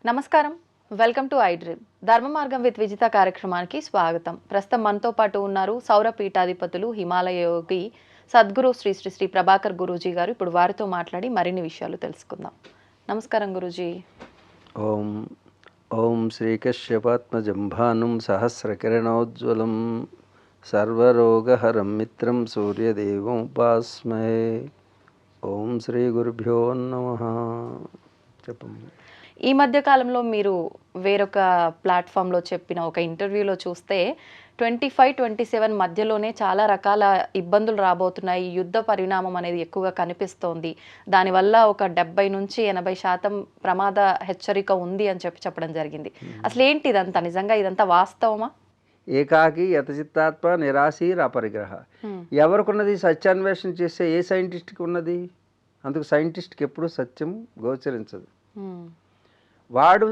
నమస్కారం. Welcome to I dream. ధర్మ మార్గం విత్ విజిత కార్యక్రమానికి స్వాగతం. ప్రస్తుతం మనతో పాటు ఉన్నారు సౌర పీఠాధిపతులు హిమాలయ యోగి సద్గురు శ్రీ శ్రీ శ్రీ ప్రభాకర్ గురూజీ గారు. ఇప్పుడు వారితో మాట్లాడి మరిన్ని విషయాలు తెలుసుకుందాం. నమస్కారం గురూజీ. ఓం ఓం శ్రీకశ్యపాత్మజం భానుం సహస్రకిరణోజ్వలం సర్వరోగహరం మిత్రం సూర్యదేవం ఉపాస్మహే. ఓం శ్రీ గురుభ్యో నమః. చెప్పండి. ఈ మధ్య కాలంలో మీరు వేరొక ప్లాట్ఫామ్లో చెప్పిన ఒక ఇంటర్వ్యూలో చూస్తే 25-27 మధ్యలోనే చాలా రకాల ఇబ్బందులు రాబోతున్నాయి, యుద్ధ పరిణామం అనేది ఎక్కువగా కనిపిస్తోంది, దానివల్ల ఒక 70-80% ప్రమాద హెచ్చరిక ఉంది అని చెప్పడం జరిగింది. అసలు ఏంటి ఇదంతా? నిజంగా ఇదంతా వాస్తవమా? ఏకాకి యతచిత్తాత్మ నిరాశీర్ అపరిగ్రహ. ఎవరికున్నది సత్యాన్వేషణ చేసే ఏ సైంటిస్ట్కి ఉన్నది? అందుకు సైంటిస్ట్కి ఎప్పుడు సత్యం గోచరించదు. వాడు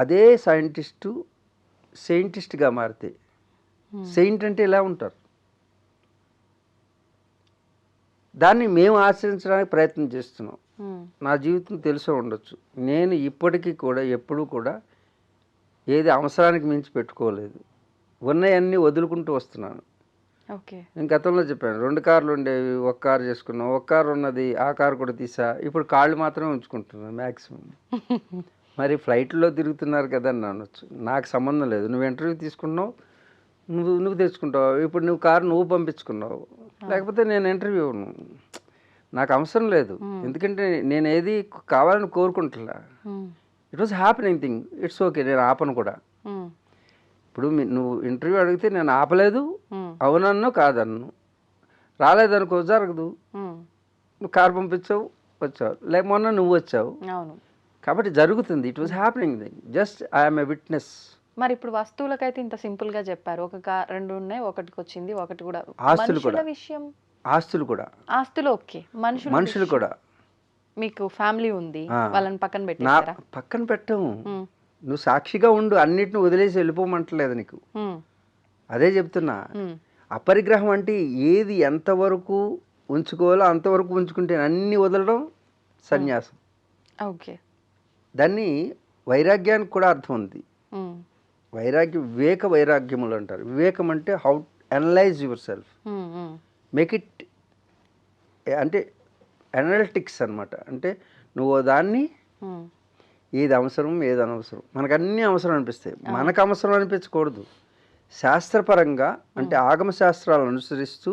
అదే సెయింటిస్ట్గా మారితే, సెయింట్ అంటే ఇలా ఉంటారు, దాన్ని మేము ఆచరించడానికి ప్రయత్నం చేస్తున్నాం. నా జీవితం తెలిసే ఉండొచ్చు, నేను ఇప్పటికీ కూడా ఎప్పుడూ కూడా ఏది అవసరానికి మించి పెట్టుకోలేదు. ఉన్నాయన్నీ వదులుకుంటూ వస్తున్నాను. నేను గతంలో చెప్పాను, 2 కార్లు ఉండేవి, 1 కారు చేసుకున్నాం. 1 కారు ఉన్నది, ఆ కారు కూడా తీసా. ఇప్పుడు కాళ్ళు మాత్రమే ఉంచుకుంటున్నాను మ్యాక్సిమం. మరి ఫ్లైట్లో తిరుగుతున్నారు కదా అని అనొచ్చు, నాకు సంబంధం లేదు. నువ్వు ఇంటర్వ్యూ తీసుకున్నావు, నువ్వు తెచ్చుకుంటావు. ఇప్పుడు నువ్వు కారు నువ్వు పంపించుకున్నావు, లేకపోతే నేను ఇంటర్వ్యూ నాకు అవసరం లేదు. ఎందుకంటే నేను ఏది కావాలని కోరుకుంటున్నా. It was happening thing. It's okay, నేను ఆపను కూడా. ఇప్పుడు నువ్వు ఇంటర్వ్యూ అడిగితే నేను ఆపలేదు, అవునన్ను కాదన్ను. రాలేదనుకో జరగదు. నువ్వు కారు పంపించావు, వచ్చావు, లేక మొన్న నువ్వు వచ్చావు, కాబట్టి జరుగుతుంది. It was happening thing. Just I'm a witness. మరి ఇప్పుడు వస్తువులకైతే ఇంత సింపుల్ గా చెప్పారు, 2 ఉన్నాయి, ఒకటికి వచ్చింది, ఒకటి కూడా. ఆస్తులు కూడా, విషయం, ఆస్తులు ఓకే, మనుషులు కూడా. మీకు ఫ్యామిలీ ఉంది, వాళ్ళని పక్కన పెట్టారా? పక్కన పెట్టము. నువ్వు సాక్షిగా ఉండు, అన్నిటిని వదిలేసి వెళ్ళిపోమంటలేదు నీకు. అదే చెప్తున్నా. అపరిగ్రహం అంటే ఏది ఎంతవరకు ఉంచుకోవాలో అంతవరకు ఉంచుకుంటే అన్ని వదలడం సన్యాసం. ఓకే. దాన్ని వైరాగ్యానికి కూడా అర్థం ఉంది. వైరాగ్యం, వివేక వైరాగ్యములు అంటారు. వివేకం అంటే how analyse your self, make it అంటే అనలిటిక్స్ అనమాట. అంటే నువ్వు దాన్ని ఏది అవసరం ఏది అనవసరం, మనకు అన్నీ అవసరం అనిపిస్తాయి, మనకు అవసరం అనిపించకూడదు. శాస్త్రపరంగా అంటే ఆగమ శాస్త్రాలను అనుసరిస్తూ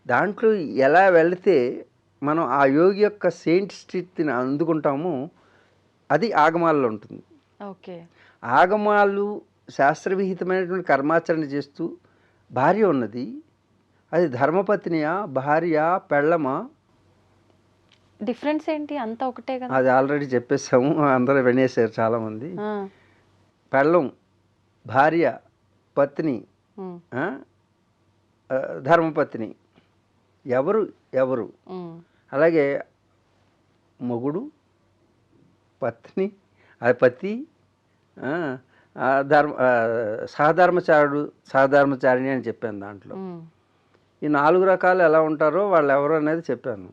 దాంట్లో ఎలా వెళితే మనం ఆ యోగి యొక్క సెయింట్ స్థితిని అందుకుంటామో అది ఆగమాల్లో ఉంటుంది. ఓకే. ఆగమాలు శాస్త్రవిహితమైనటువంటి కర్మాచరణ చేస్తూ భార్య ఉన్నది, అది ధర్మపత్నియా, భార్య, పెళ్ళమా? డిఫరెన్స్ ఏంటి? అంతా ఒకటే కదా. అది ఆల్రెడీ చెప్పేసాము, అందరూ వినేసారు చాలామంది. పెళ్ళం, భార్య, పత్ని, ధర్మపత్ని, ఎవరు ఎవరు. అలాగే మొగుడు, పత్ని, అది పతి, సహధర్మచారిణి అని చెప్పాను. దాంట్లో ఈ 4 రకాలు ఎలా ఉంటారో వాళ్ళు ఎవరు అనేది చెప్పాను.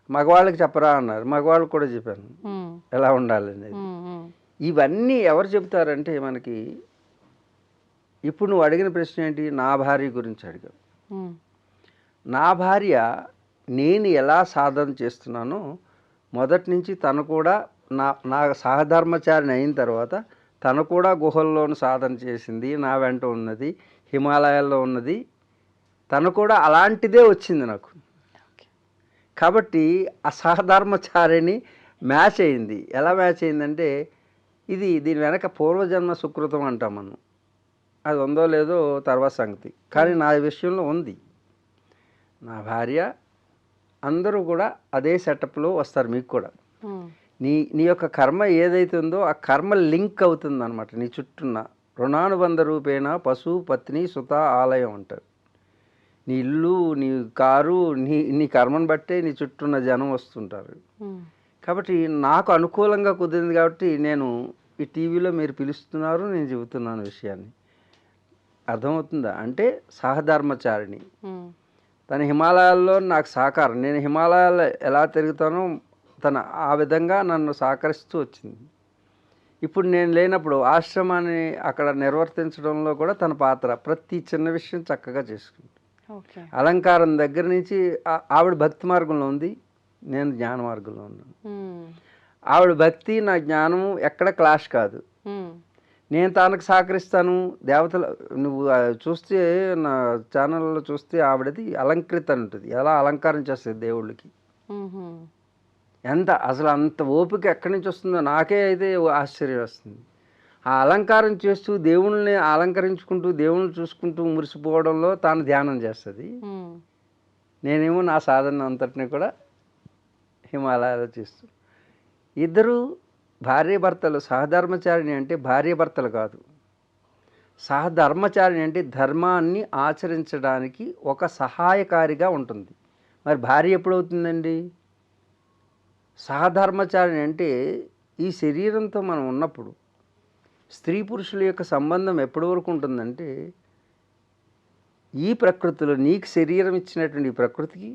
మగవాళ్ళకి చెప్పరా అన్నారు, మగవాళ్ళకి కూడా చెప్పాను ఎలా ఉండాలి అనేది. ఇవన్నీ ఎవరు చెబుతారంటే మనకి, ఇప్పుడు నువ్వు అడిగిన ప్రశ్న ఏంటి? నా భార్య గురించి అడిగావు. నా భార్య నేను ఎలా సాధన చేస్తున్నానో మొదటి నుంచి తను కూడా నా సహధర్మచారిని అయిన తర్వాత తను కూడా గుహల్లోనూ సాధన చేసింది, నా వెంట ఉన్నది, హిమాలయాల్లో ఉన్నది, తను కూడా అలాంటిదే వచ్చింది నాకు. కాబట్టి ఆ సహధర్మచారిని మ్యాచ్ అయింది. ఎలా మ్యాచ్ అయిందంటే, దీని వెనక పూర్వజన్మ సుకృతం అంటాం మనం. అది ఉందో లేదో తర్వాత సంగతి, కానీ నా విషయంలో ఉంది. నా భార్య, అందరూ కూడా అదే సెటప్లో వస్తారు. మీకు కూడా నీ యొక్క కర్మ ఏదైతే ఉందో ఆ కర్మ లింక్ అవుతుంది అనమాట. నీ చుట్టూన్న రుణానుబంధ రూపేణ పశు పత్ని సుత ఆలయం అంటారు. నీ ఇల్లు, నీ కారు, నీ కర్మను బట్టే నీ చుట్టూన్న జనం వస్తుంటారు. కాబట్టి నాకు అనుకూలంగా కుదిరింది కాబట్టి నేను ఈ టీవీలో మీరు పిలుస్తున్నారు, నేను చెబుతున్నాను విషయాన్ని. అర్థమవుతుందా? అంటే సహధర్మచారిణి తన హిమాలయాల్లో నాకు సహకారం. నేను హిమాలయాల్లో ఎలా తిరుగుతానో తను ఆ విధంగా నన్ను సహకరిస్తూ వచ్చింది. ఇప్పుడు నేను లేనప్పుడు ఆశ్రమాన్ని అక్కడ నిర్వర్తించడంలో కూడా తన పాత్ర ప్రతి చిన్న విషయం చక్కగా చేసుకుంది. ఓకే. అలంకారం దగ్గర నుంచి ఆవిడ భక్తి మార్గంలో ఉంది, నేను జ్ఞాన మార్గంలో ఉన్నాను. ఆవిడ భక్తి నా జ్ఞానం ఎక్కడ క్లాష్ కాదు. నేను తనకు సహకరిస్తాను. దేవతలు నువ్వు చూస్తే నా ఛానల్లో చూస్తే ఆవిడది అలంకృత అని ఉంటుంది, ఎలా అలంకారం చేస్తుంది దేవుళ్ళకి. ఎంత అసలు అంత ఓపిక ఎక్కడి నుంచి వస్తుందో నాకే అయితే ఆశ్చర్యం వస్తుంది. ఆ అలంకారం చేస్తూ దేవుళ్ళని అలంకరించుకుంటూ దేవుళ్ళని చూసుకుంటూ మురిసిపోవడంలో తాను ధ్యానం చేస్తుంది. నేనేమో నా సాధన అంతటిని కూడా హిమాలయాలో చేస్తూ. ఇద్దరు భార్యాభర్తలు. సహధర్మచారిణి అంటే భార్యాభర్తలు కాదు, సహధర్మచారిణి అంటే ధర్మాన్ని ఆచరించడానికి ఒక సహాయకారిగా ఉంటుంది. మరి భార్య ఎప్పుడవుతుందండి? సహధర్మచారిణి అంటే ఈ శరీరంతో మనం ఉన్నప్పుడు స్త్రీ పురుషుల యొక్క సంబంధం ఎప్పటి వరకు ఉంటుందంటే, ఈ ప్రకృతిలో నీకు శరీరం ఇచ్చినటువంటి ఈ ప్రకృతికి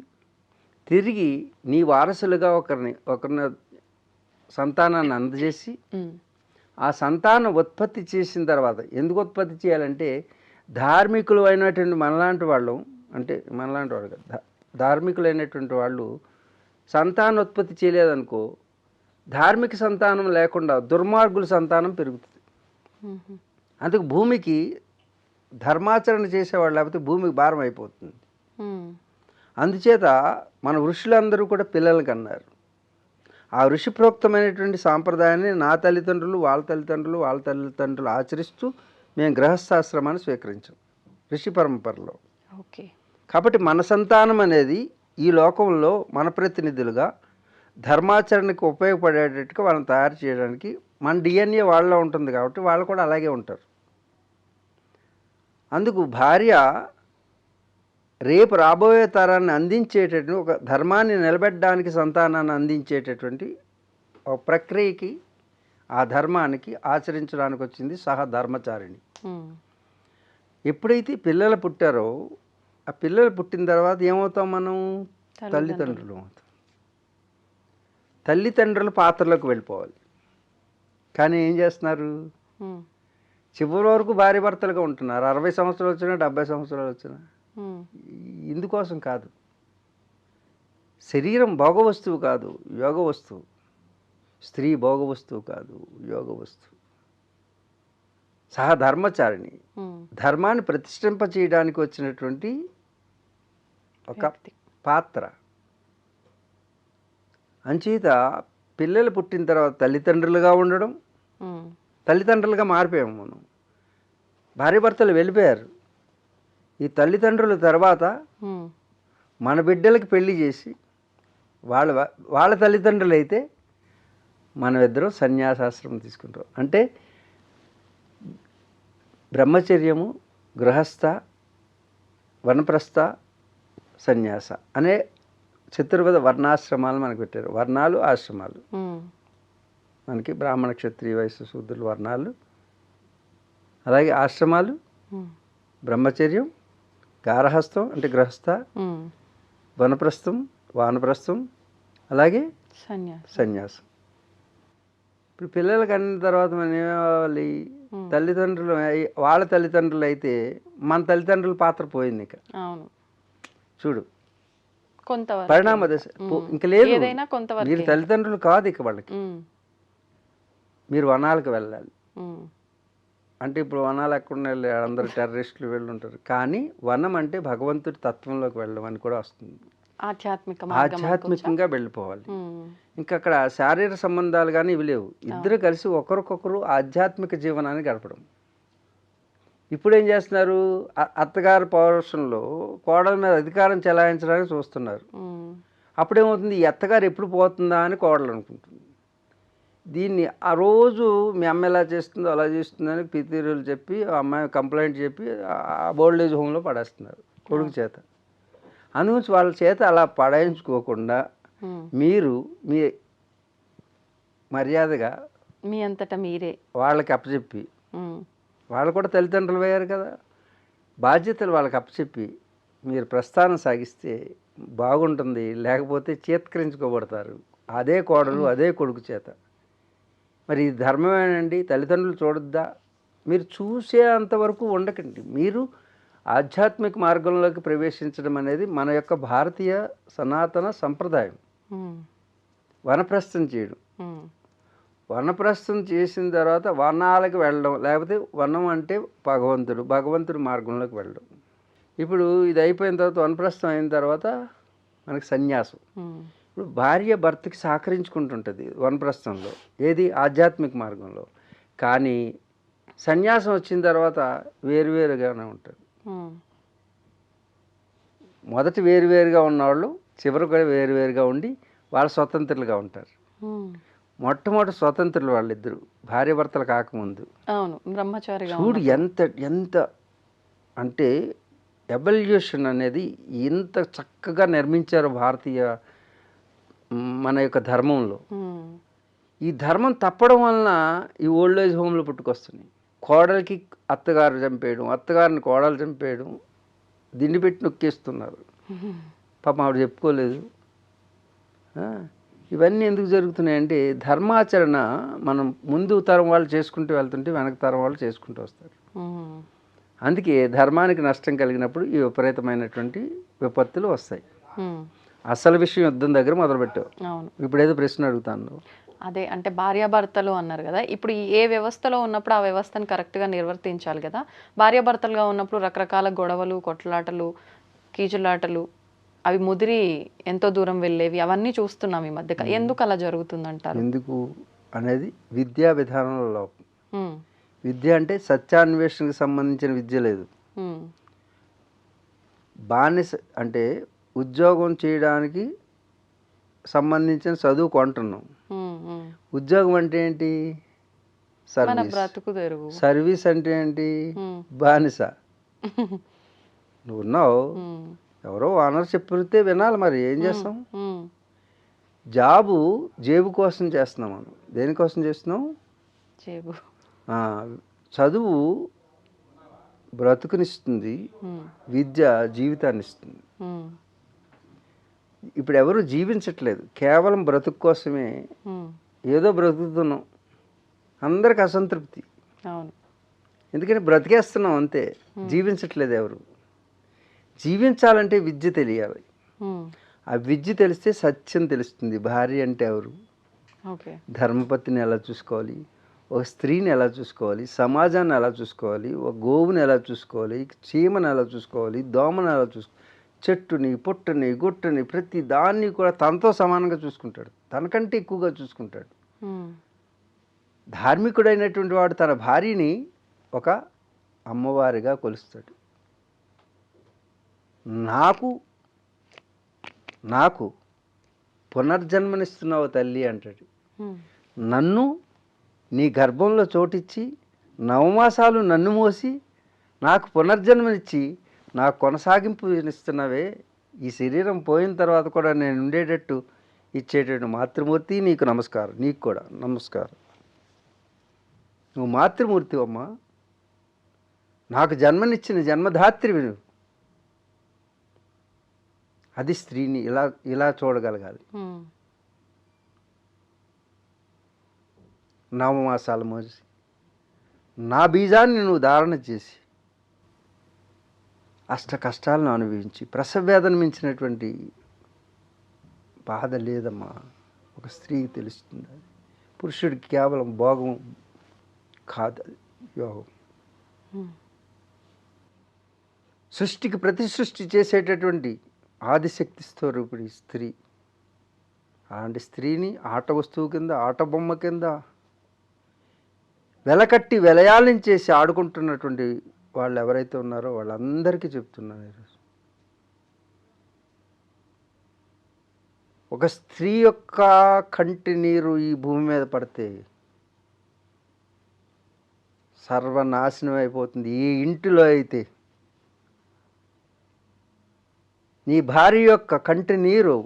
తిరిగి నీ వారసులుగా ఒకరిని సంతానాన్ని అందజేసి ఆ సంతానం ఉత్పత్తి చేసిన తర్వాత, ఎందుకు ఉత్పత్తి చేయాలంటే ధార్మికులు అయినటువంటి మనలాంటి వాళ్ళు, అంటే మనలాంటి వాళ్ళు కాదు, ధార్మికులైనటువంటి వాళ్ళు సంతానోత్పత్తి చేయలేదనుకో, ధార్మిక సంతానం లేకుండా దుర్మార్గుల సంతానం పెరుగుతుంది. అందుకు భూమికి ధర్మాచరణ చేసేవాళ్ళు లేకపోతే భూమికి భారం అయిపోతుంది. అందుచేత మన ఋషులందరూ కూడా పిల్లలు కన్నారు. ఆ ఋషిప్రోక్తమైనటువంటి సాంప్రదాయాన్ని నా తల్లిదండ్రులు వాళ్ళ తల్లిదండ్రులు ఆచరిస్తూ మేము గృహస్థాశ్రమాన్ని స్వీకరించాం ఋషి పరంపరలో. ఓకే. కాబట్టి మన సంతానం అనేది ఈ లోకంలో మన ప్రతినిధులుగా ధర్మాచరణకి ఉపయోగపడేటట్టుగా వాళ్ళని తయారు చేయడానికి మన డిఎన్ఏ వాళ్ళలో ఉంటుంది కాబట్టి వాళ్ళు కూడా అలాగే ఉంటారు. అందుకు భార్య రేపు రాబోయే తరాన్ని అందించేటటువంటి ఒక ధర్మాన్ని నిలబెట్టడానికి సంతానాన్ని అందించేటటువంటి ఒక ప్రక్రియకి ఆ ధర్మానికి ఆచరించడానికి వచ్చింది సహధర్మచారిణి. ఎప్పుడైతే పిల్లలు పుట్టారో ఆ పిల్లలు పుట్టిన తర్వాత ఏమవుతాం మనం? తల్లిదండ్రులు అవుతాం. తల్లిదండ్రుల పాత్రలోకి వెళ్ళిపోవాలి. కానీ ఏం చేస్తున్నారు? చివరి వరకు భార్య భర్తలుగా ఉంటున్నారు. 60 సంవత్సరాలు వచ్చినా 70 సంవత్సరాలు వచ్చినా. ఇందుకోసం కాదు. శరీరం భోగ వస్తువు కాదు, యోగ వస్తువు. స్త్రీ భోగ వస్తువు కాదు, యోగ వస్తువు. సహధర్మచారిణి, ధర్మాన్ని ప్రతిష్ఠింప చేయడానికి వచ్చినటువంటి ఒక పాత్ర. అంచేత పిల్లలు పుట్టిన తర్వాత తల్లిదండ్రులుగా ఉండడం, తల్లిదండ్రులుగా మారిపోయాము మనం. భార్యాభర్తలు వెళ్ళిపోయారు. ఈ తల్లిదండ్రుల తర్వాత మన బిడ్డలకి పెళ్లి చేసి వాళ్ళ తల్లిదండ్రులు అయితే మనం ఇద్దరం సన్యాసాశ్రమం తీసుకుంటాం. అంటే బ్రహ్మచర్యము, గృహస్థ, వనప్రస్థ, సన్యాస అనే చతుర్విధ వర్ణాశ్రమాలు మనకు పెట్టారు. వర్ణాలు, ఆశ్రమాలు. మనకి బ్రాహ్మణ, క్షత్రియ, వైశ్య, శూద్రులు వర్ణాలు, అలాగే ఆశ్రమాలు, బ్రహ్మచర్యం, గారహస్థం అంటే గృహస్థ, వనప్రస్థం, వానప్రస్థం, అలాగే సన్యాసం. ఇప్పుడు పిల్లలకి అన్న తర్వాత మనం ఏమవ్వాలి? తల్లిదండ్రులు, వాళ్ళ తల్లిదండ్రులు అయితే మన తల్లిదండ్రుల పాత్ర పోయింది. ఇక చూడు పరిణామ దశ ఇంక లేదు. మీరు తల్లిదండ్రులు కాదు ఇక వాళ్ళకి. మీరు వనాలకు వెళ్ళాలి. అంటే ఇప్పుడు వనాలు ఎక్కడ వెళ్ళి అందరు టెర్రరిస్టులు వెళ్ళుంటారు. కానీ వనం అంటే భగవంతుడి తత్వంలోకి వెళ్ళడం అని కూడా వస్తుంది. ఆధ్యాత్మికంగా వెళ్ళిపోవాలి. ఇంకా అక్కడ శారీరక సంబంధాలు కానీ ఇవి లేవు. ఇద్దరు కలిసి ఒకరికొకరు ఆధ్యాత్మిక జీవనాన్ని గడపడం. ఇప్పుడు ఏం చేస్తున్నారు? అత్తగారి పౌరుషంలో కోడల మీద అధికారం చెలాయించడానికి చూస్తున్నారు. అప్పుడేమవుతుంది? ఈ అత్తగారు ఎప్పుడు పోతుందా అని కోడలు అనుకుంటుంది. దీన్ని ఆ రోజు మీ అమ్మ ఎలా చేస్తుందో అలా చేస్తుందని పితీరులు చెప్పి ఆ అమ్మాయి కంప్లైంట్ చెప్పి ఆ ఓల్డ్ ఏజ్ హోమ్లో పడేస్తున్నారు కొడుకు చేత. అందుగురించి వాళ్ళ చేత అలా పడాయించుకోకుండా మీరు మీ మర్యాదగా మీ అంతటా మీరే వాళ్ళకి అప్పచెప్పి, వాళ్ళు కూడా తల్లిదండ్రులు అయ్యారు కదా, బాధ్యతలు వాళ్ళకి అప్పచెప్పి మీరు ప్రస్థానం సాగిస్తే బాగుంటుంది. లేకపోతే చేత్కరించుకోబడతారు అదే కోడలు అదే కొడుకు చేత. మరి ఇది ధర్మమేనండి, తల్లిదండ్రులు చూడొద్దా? మీరు చూసే అంతవరకు ఉండకండి. మీరు ఆధ్యాత్మిక మార్గంలోకి ప్రవేశించడం అనేది మన యొక్క భారతీయ సనాతన సంప్రదాయం. వనప్రస్థం చేయడం. వనప్రస్థం చేసిన తర్వాత వనాలకు వెళ్ళడం, లేకపోతే వనం అంటే భగవంతుడు, భగవంతుడి మార్గంలోకి వెళ్ళడం. ఇప్పుడు ఇది అయిపోయిన తర్వాత వనప్రస్థం అయిన తర్వాత మనకి సన్యాసం. ఇప్పుడు భార్య భర్తకి సహకరించుకుంటుంటుంది వనప్రస్థంలో, ఏది ఆధ్యాత్మిక మార్గంలో. కానీ సన్యాసం వచ్చిన తర్వాత వేరువేరుగానే ఉంటారు. మొదట వేరువేరుగా ఉన్నవాళ్ళు చివరి కూడా వేరువేరుగా ఉండి వాళ్ళు స్వతంత్రులుగా ఉంటారు. మొట్టమొదటి స్వతంత్రులు వాళ్ళిద్దరు భార్యాభర్తలు కాకముందు. అవును, బ్రహ్మచారిగా చూడు ఎంత ఎంత అంటే ఎవల్యూషన్ అనేది ఎంత చక్కగా నిర్మించారు భారతీయ మన యొక్క ధర్మంలో. ఈ ధర్మం తప్పడం వలన ఈ ఓల్డ్ ఏజ్ హోమ్లు పుట్టుకొస్తున్నాయి. కోడలికి అత్తగారు చంపేయడం, అత్తగారిని కోడలు చంపేయడం, దిండి పెట్టి నొక్కేస్తున్నారు. పాపం ఆవిడ చెప్పుకోలేదు. ఇవన్నీ ఎందుకు జరుగుతున్నాయంటే ధర్మాచరణ మనం ముందు తరం వాళ్ళు చేసుకుంటూ వెళ్తుంటే వెనక తరం వాళ్ళు చేసుకుంటూ వస్తారు. అందుకే ధర్మానికి నష్టం కలిగినప్పుడు ఈ విపరీతమైనటువంటి విపత్తులు వస్తాయి. అసలు విషయం యుద్ధం దగ్గర మొదలుపెట్టావు. ఇప్పుడు ఏదో ప్రశ్న అడుగుతాను. అదే అంటే భార్యాభర్తలు అన్నారు కదా, ఇప్పుడు ఏ వ్యవస్థలో ఉన్నప్పుడు ఆ వ్యవస్థను కరెక్ట్గా నిర్వర్తించాలి కదా. భార్యాభర్తలుగా ఉన్నప్పుడు రకరకాల గొడవలు, కొట్లాటలు, కీచులాటలు అవి ముదిరి ఎంతో దూరం వెళ్ళేవి అవన్నీ చూస్తున్నాం ఈ మధ్య. ఎందుకు అలా జరుగుతుందంటారు? ఎందుకు అనేది విద్యా విధానంలో లోపం. విద్య అంటే సత్యాన్వేషణకు సంబంధించిన విద్య లేదు. బానిస అంటే ఉద్యోగం చేయడానికి సంబంధించిన చదువు కొంటున్నాం. ఉద్యోగం అంటే ఏంటి? సర్వీస్. సర్వీస్ అంటే ఏంటి? బానిస. నువ్వు ఉన్నావు, ఎవరో ఓనర్ చెప్పితే వినాలి, మరి ఏం చేస్తాం? జాబు జేబు కోసం చేస్తున్నాం మనం. దేనికోసం చేస్తున్నాం? జేబు. చదువు బ్రతుకునిస్తుంది, విద్య జీవితాన్ని ఇస్తుంది. ఇప్పుడు ఎవరు జీవించట్లేదు, కేవలం బ్రతుకు కోసమే ఏదో బ్రతుకుతున్నాం. అందరికి అసంతృప్తి. ఎందుకంటే బ్రతికేస్తున్నాం అంతే, జీవించట్లేదు ఎవరు. జీవించాలంటే విద్య తెలియాలి. ఆ విద్య తెలిస్తే సత్యం తెలుస్తుంది. భార్య అంటే ఎవరు, ధర్మపత్నిని ఎలా చూసుకోవాలి, ఒక స్త్రీని ఎలా చూసుకోవాలి, సమాజాన్ని ఎలా చూసుకోవాలి, ఒక గోవుని ఎలా చూసుకోవాలి, చీమను ఎలా చూసుకోవాలి, దోమను ఎలా చూసుకోవాలి, చెట్టుని, పుట్టని, గుట్టని, ప్రతి దాన్ని కూడా తనతో సమానంగా చూసుకుంటాడు, తనకంటే ఎక్కువగా చూసుకుంటాడు. ధార్మికుడైనటువంటి వాడు తన భార్యని ఒక అమ్మవారిగా కొలుస్తాడు. నాకు పునర్జన్మనిస్తున్నావు తల్లి అంటాడు. నన్ను నీ గర్భంలో చోటిచ్చి 9 మాసాలు నన్ను మోసి నాకు పునర్జన్మనిచ్చి నాకు కొనసాగింపునిస్తున్నావే, ఈ శరీరం పోయిన తర్వాత కూడా నేను ఉండేటట్టు ఇచ్చేటట్టు మాతృమూర్తి నీకు నమస్కారం. నీకు కూడా నమస్కారం. నువ్వు మాతృమూర్తి అమ్మా, నాకు జన్మనిచ్చిన జన్మధాత్రివి నువ్వు. అది స్త్రీని ఇలా చూడగలగాలి. 9 మాసాలు మోసి నా బీజాన్ని నువ్వు ధారణ చేసి అష్ట కష్టాలను అనుభవించి, ప్రసవవేదన మించినటువంటి బాధ లేదమ్మా ఒక స్త్రీకి తెలుస్తుంది. అది పురుషుడికి కేవలం భోగం కాదు, అది యోగం. సృష్టికి ప్రతి సృష్టి చేసేటటువంటి ఆదిశక్తి స్వరూపిణి స్త్రీ. అలాంటి స్త్రీని ఆట వస్తువు కింద, ఆట బొమ్మ కింద వెలకట్టి వెలయాలించేసి ఆడుకుంటున్నటువంటి వాళ్ళు ఎవరైతే ఉన్నారో వాళ్ళందరికీ చెప్తున్నాను ఈరోజు, ఒక స్త్రీ యొక్క కంటి నీరు ఈ భూమి మీద పడితే సర్వనాశనం అయిపోతుంది. ఈ ఇంటిలో అయితే నీ భార్య యొక్క కంటి నీరు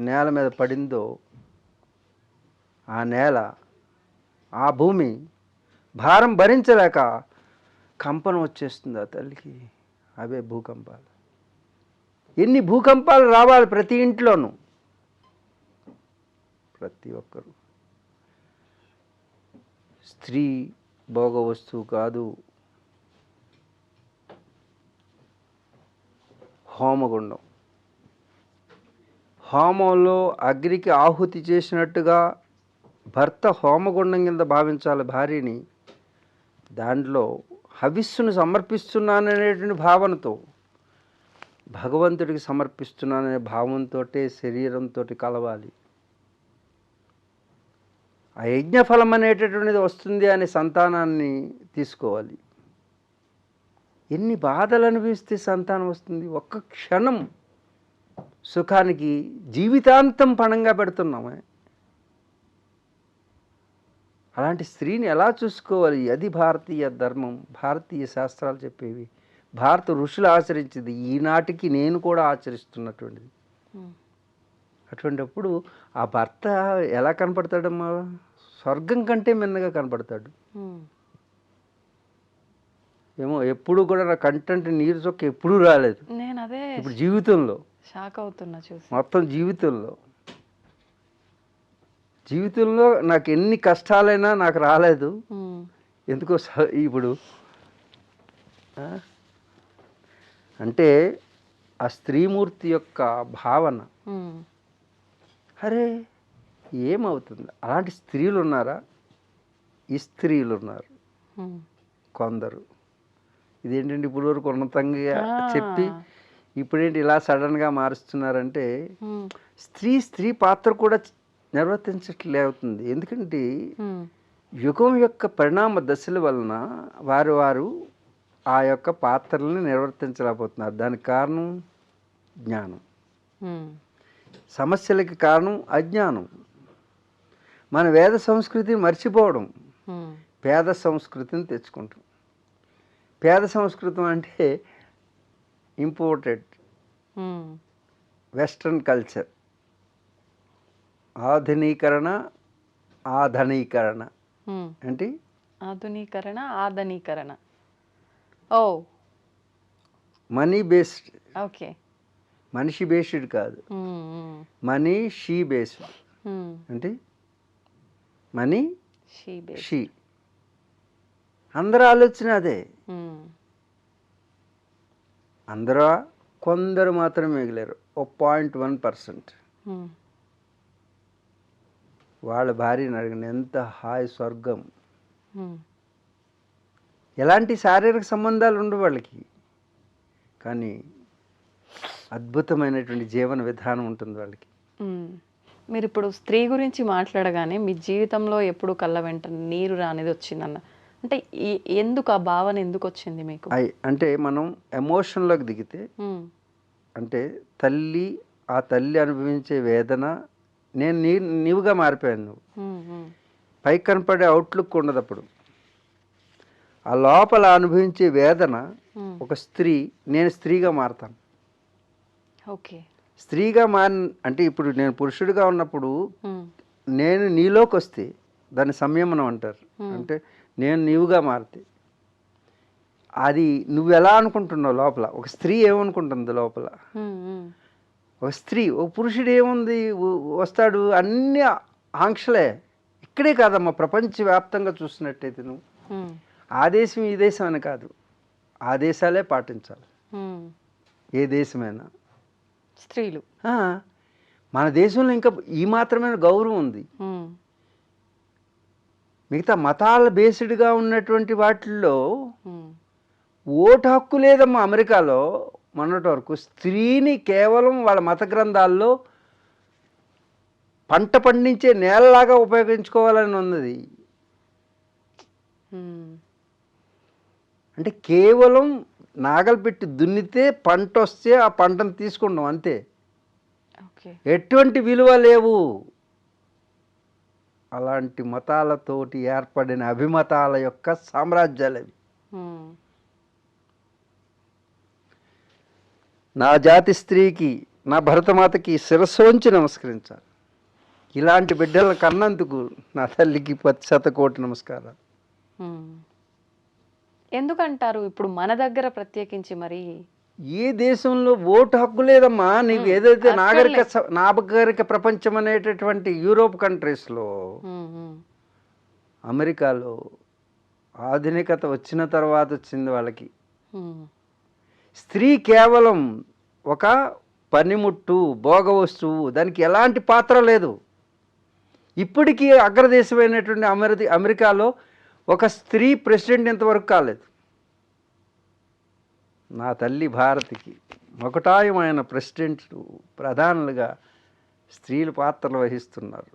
నేల మీద పడిందో ఆ నేల, ఆ భూమి భారం భరించలేక కంపనం వచ్చేస్తుంది ఆ తల్లికి. అవే భూకంపాలు. ఎన్ని భూకంపాలు రావాలి ప్రతి ఇంట్లోనూ, ప్రతి ఒక్కరు. స్త్రీ భోగ వస్తువు కాదు. హోమగుండం, హోమంలో అగ్నికి ఆహుతి చేసినట్టుగా భర్త హోమగుండం కింద భావించాలి భార్యని. దాంట్లో హవిస్సును సమర్పిస్తున్నాననేటువంటి భావనతో, భగవంతుడికి సమర్పిస్తున్నాననే భావంతో శరీరంతో కలవాలి. ఆ యజ్ఞఫలం అనేటటువంటిది వస్తుంది అనే సంతానాన్ని తీసుకోవాలి. ఎన్ని బాధలు అనుభవిస్తే సంతానం వస్తుంది? ఒక్క క్షణం సుఖానికి జీవితాంతం పణంగా పెడుతున్నామే. అలాంటి స్త్రీని ఎలా చూసుకోవాలి? అది భారతీయ ధర్మం, భారతీయ శాస్త్రాలు చెప్పేవి, భారత ఋషులు ఆచరించింది, ఈనాటికి నేను కూడా ఆచరిస్తున్నటువంటిది. అటువంటిప్పుడు ఆ భర్త ఎలా కనపడతాడమ్మా? స్వర్గం కంటే మిన్నగా కనపడతాడు. ఏమో ఎప్పుడు కూడా నా కంటెంట్ నీరు చొక్క ఎప్పుడూ రాలేదు. నేను అదే ఇప్పుడు జీవితంలో షాక్ అవుతున్నా చూసి. మొత్తం జీవితంలో నాకు ఎన్ని కష్టాలైనా నాకు రాలేదు. ఎందుకో ఇప్పుడు అంటే ఆ స్త్రీమూర్తి యొక్క భావన, అరే ఏమవుతుంది? అలాంటి స్త్రీలు ఉన్నారా? ఈ స్త్రీలు ఉన్నారు కొందరు. ఇదేంటంటే ఇప్పుడు వరకు ఉన్నతంగా చెప్పి ఇప్పుడేంటి ఇలా సడన్గా మారుస్తున్నారంటే స్త్రీ పాత్ర కూడా నిర్వర్తించట్లేవుతుంది. ఎందుకంటే యుగం యొక్క పరిణామ దశల వలన వారు ఆ యొక్క పాత్రలను నిర్వర్తించలేకపోతున్నారు. దానికి కారణం జ్ఞానం, సమస్యలకి కారణం అజ్ఞానం. మన వేద సంస్కృతిని మర్చిపోవడం, పేద సంస్కృతిని తెచ్చుకుంటాం. పేద సంస్కృతం అంటే ఇంపోర్టెడ్ వెస్ట్రన్ కల్చర్, ఆధునీకరణ అంటే ఆధునీకరణ ఆధునీకరణ. ఓ మనీ బేస్డ్, ఓకే, మనిషి బేస్డ్ కాదు, మనీ షీ బేస్డ్. అంటే మనీ షీ, అందరూ ఆలోచన అదే. అందరూ కొందరు మాత్రం మిగిలారు, 0.1%. వాళ్ళ భార్యని అడిగిన ఎంత హాయ్ స్వర్గం. ఎలాంటి శారీరక సంబంధాలు ఉండవు వాళ్ళకి, కానీ అద్భుతమైనటువంటి జీవన విధానం ఉంటుంది వాళ్ళకి. మీరు ఇప్పుడు స్త్రీ గురించి మాట్లాడగానే మీ జీవితంలో ఎప్పుడు కళ్ళ వెంట నీరు రానిది వచ్చిందన్న, అంటే ఎందుకు ఆ భావన ఎందుకు వచ్చింది మీకు? అంటే మనం ఎమోషన్లోకి దిగితే, అంటే ఆ తల్లి అనుభవించే వేదన, నేను నీవుగా మారిపోయాను. నువ్వు పైకి కనపడే అవుట్లుక్ ఉండదు అప్పుడు. ఆ లోపల అనుభవించే వేదన ఒక స్త్రీ, నేను స్త్రీగా మారతాను. ఓకే, స్త్రీగా అంటే ఇప్పుడు నేను పురుషుడిగా ఉన్నప్పుడు నేను నీలోకి వస్తే దాన్ని సంయమనం అంటారు. అంటే నేను నీవుగా మారితే అది నువ్వు ఎలా అనుకుంటున్నావు లోపల, ఒక స్త్రీ ఏమనుకుంటుంది లోపల, ఒక స్త్రీ, ఒక పురుషుడు ఏముంది వస్తాడు, అన్ని ఆంక్షలే. ఇక్కడే కాదమ్మా, ప్రపంచవ్యాప్తంగా చూసినట్టయితే నువ్వు ఆ దేశం ఈ దేశం అని కాదు, ఆ దేశాలే పాటించాలి. ఏ దేశమైనా స్త్రీలు, మన దేశంలో ఇంకా ఈ మాత్రమైన గౌరవం ఉంది. మిగతా మతాల బేస్డ్గా ఉన్నటువంటి వాటిల్లో ఓటు హక్కు లేదమ్మా. అమెరికాలో మొన్నటి వరకు స్త్రీని కేవలం వాళ్ళ మత గ్రంథాల్లో పంట పండించే నేలలాగా ఉపయోగించుకోవాలని ఉన్నది. అంటే కేవలం నాగలు పెట్టి దున్నితే పంట వస్తే ఆ పంటను తీసుకుంటాం అంతే, ఎటువంటి విలువ లేవు. అలాంటి మతాలతోటి ఏర్పడిన అభిమతాల యొక్క సామ్రాజ్యాలు అవి. నా జాతి స్త్రీకి, నా భరతమాతకి శిరస్సు వంచి నమస్కరించాలి. ఇలాంటి బిడ్డల కన్నందుకు నా తల్లికి 100,000,000 నమస్కారాలు. ఎందుకంటారు ఇప్పుడు మన దగ్గర ప్రత్యేకించి? మరి ఏ దేశంలో ఓటు హక్కు లేదమ్మా. నీకు ఏదైతే నాగరిక ప్రపంచం అనేటటువంటి యూరోప్ కంట్రీస్లో అమెరికాలో ఆధునికత వచ్చిన తర్వాత వచ్చింది వాళ్ళకి. స్త్రీ కేవలం ఒక పనిముట్టు, భోగ వస్తువు, దానికి ఎలాంటి పాత్ర లేదు. ఇప్పటికీ అగ్రదేశమైనటువంటి అమెరికాలో ఒక స్త్రీ ప్రెసిడెంట్ ఇంతవరకు కాలేదు. నా తల్లి భారతికి మొకటాయమైన ప్రెసిడెంట్లు, ప్రధానులుగా స్త్రీలు పాత్రలు వహిస్తున్నారు.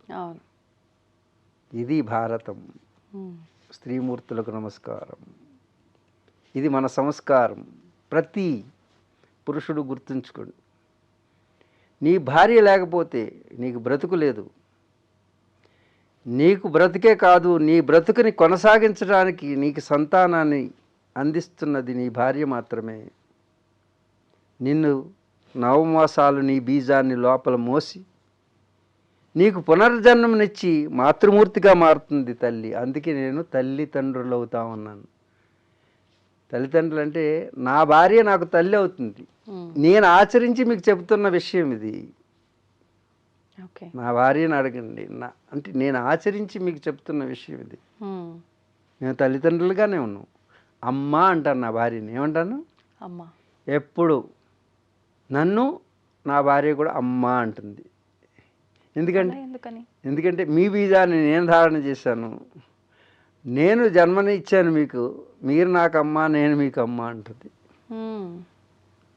ఇది భారతం. స్త్రీమూర్తులకు నమస్కారం. ఇది మన సంస్కారం. ప్రతి పురుషుడు గుర్తుంచుకోండి, నీ భార్య లేకపోతే నీకు బ్రతుకు లేదు. నీకు బ్రతుకే కాదు, నీ బ్రతుకుని కొనసాగించడానికి నీకు సంతానాన్ని అందిస్తున్నది నీ భార్య మాత్రమే. నిన్ను నవమాసాలు నీ బీజాన్ని లోపల మోసి నీకు పునర్జన్మనిచ్చి మాతృమూర్తిగా మారుతుంది తల్లి. అందుకే నేను తల్లిదండ్రులు అవుతా ఉన్నాను. తల్లిదండ్రులు అంటే నా భార్య నాకు తల్లి అవుతుంది. నేను ఆచరించి మీకు చెబుతున్న విషయం ఇది. నా భార్యని అడగండి, అంటే నేను ఆచరించి మీకు చెప్తున్న విషయం ఇది. నేను తల్లిదండ్రులుగానే ఉన్నాను. అమ్మ అంటాను నా భార్యని. ఏమంటాను? అమ్మ. ఎప్పుడు నన్ను నా భార్య కూడా అమ్మ అంటుంది. ఎందుకంటే మీ బీజాన్ని నేను ధారణ చేశాను, నేను జన్మని ఇచ్చాను మీకు, మీరు నాకు అమ్మ, నేను మీకు అమ్మ అంటుంది.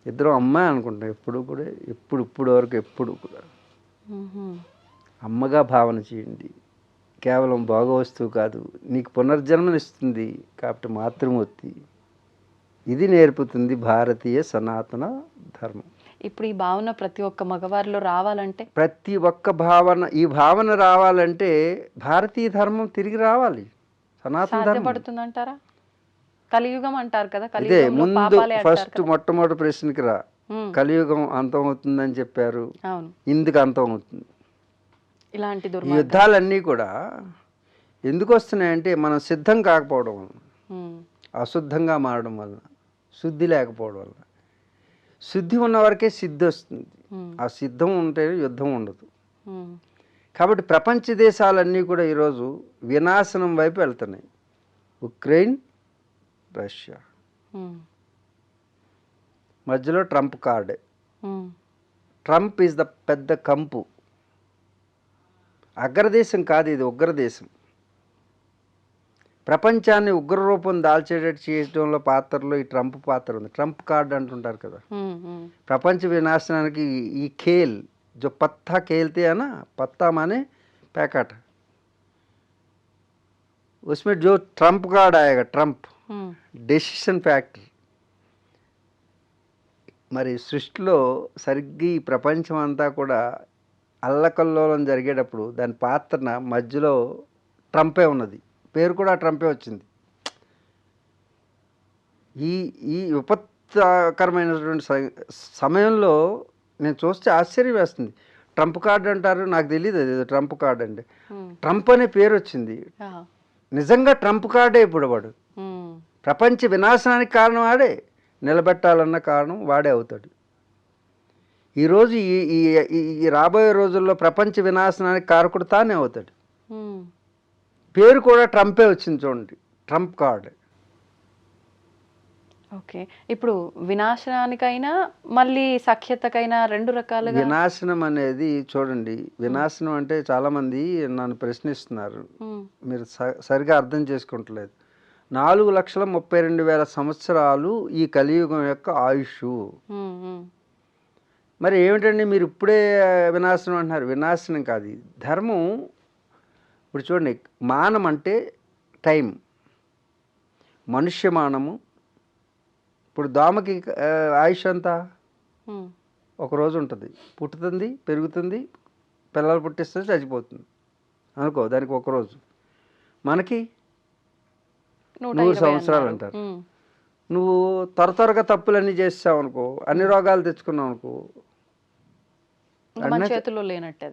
ఇద్దరు అమ్మ అనుకుంటాం ఎప్పుడు కూడా, ఇప్పుడు వరకు ఎప్పుడు కూడా అమ్మగా భావన చేయండి. కేవలం భోగ వస్తువు కాదు, నీకు పునర్జన్మనిస్తుంది కాబట్టి మాతృమూర్తి. ఇది నేర్పుతుంది భారతీయ సనాతన ధర్మం. ఇప్పుడు ఈ భావన ప్రతి ఒక్క మగవారిలో రావాలంటే, ప్రతి ఒక్క భావన, ఈ భావన రావాలంటే భారతీయ ధర్మం తిరిగి రావాలి. సనాతన ధర్మం పడుతుందంటారా? కలియుగం అంటారు కదా, ఇదే ముందు ఫస్ట్ మొట్టమొదటి ప్రశ్నకి రా. కలియుగం అంతం అవుతుందని చెప్పారు, ఇందుకు అంతం అవుతుంది. ఇలాంటి యుద్ధాలన్నీ కూడా ఎందుకు వస్తున్నాయంటే మనం సిద్ధం కాకపోవడం వలన, అశుద్ధంగా మారడం వలన, శుద్ధి లేకపోవడం వలన. శుద్ధి ఉన్న వరకే సిద్ధి వస్తుంది. ఆ సిద్ధం ఉంటే యుద్ధం ఉండదు. కాబట్టి ప్రపంచ దేశాలన్నీ కూడా ఈరోజు వినాశనం వైపు వెళ్తున్నాయి. ఉక్రెయిన్, రష్యా, మధ్యలో ట్రంప్ కార్డే. ట్రంప్ ఈజ్ ద పెద్ద కంపు. అగ్రదేశం కాదు ఇది, ఉగ్రదేశం. ప్రపంచాన్ని ఉగ్రరూపం దాల్చేటట్టు చేయడంలో పాత్రలో ఈ ట్రంప్ పాత్ర ఉంది. ట్రంప్ కార్డ్ అంటుంటారు కదా. ప్రపంచ వినాశనానికి ఈ ఖేల్ जो पत्ता खेलते हैं ना, पत्ता माने पैकेट, उसमें जो ट्रम्प कार्ड आएगा, ट्रम्प డెసిషన్ ఫ్యాక్టర్. మరి సృష్టిలో సరిగ్గా ఈ ప్రపంచం అంతా కూడా అల్లకల్లోలం జరిగేటప్పుడు దాని పాత్రన మధ్యలో ట్రంపే ఉన్నది. పేరు కూడా ట్రంపే వచ్చింది. ఈ విపత్కరమైనటువంటి సమయంలో నేను చూస్తే ఆశ్చర్యం వేస్తుంది. ట్రంప్ కార్డు అంటారు, నాకు తెలియదు అది ట్రంప్ కార్డు అండి. ట్రంప్ అనే పేరు వచ్చింది. నిజంగా ట్రంప్ కార్డే ఇప్పుడు వాడు. ప్రపంచ వినాశనానికి కారణం వాడే, నిలబెట్టాలన్న కారణం వాడే అవుతాడు. ఈరోజు ఈ రాబోయే రోజుల్లో ప్రపంచ వినాశనానికి కారకుడు తానే అవుతాడు. పేరు కూడా ట్రంపే వచ్చింది చూడండి, ట్రంప్ కార్డ్. ఓకే, ఇప్పుడు వినాశనానికైనా మళ్ళీ సఖ్యతకైనా రెండు రకాలుగా. వినాశనం అనేది చూడండి, వినాశనం అంటే చాలామంది నన్ను ప్రశ్నిస్తున్నారు, మీరు సరిగా అర్థం చేసుకుంటలేదు. 4,32,000 సంవత్సరాలు ఈ కలియుగం యొక్క ఆయుష్. మరి ఏమిటండి మీరు ఇప్పుడే వినాశనం అంటున్నారు? వినాశనం కాదు, ధర్మం. ఇప్పుడు చూడండి, మానం అంటే టైం, మనుష్యమానము. ఇప్పుడు దోమకి ఆయుష్ అంతా ఒకరోజు ఉంటుంది, పుట్టుతుంది, పెరుగుతుంది, పిల్లలు పుట్టిస్తుంది, చచ్చిపోతుంది అనుకో, దానికి ఒకరోజు. మనకి 100 సంవత్సరాలు అంటారు. నువ్వు త్వరగా తప్పులన్నీ చేసావు అనుకో, అన్ని రోగాలు తెచ్చుకున్నావు అనుకో, చేతిలో లేనట్టు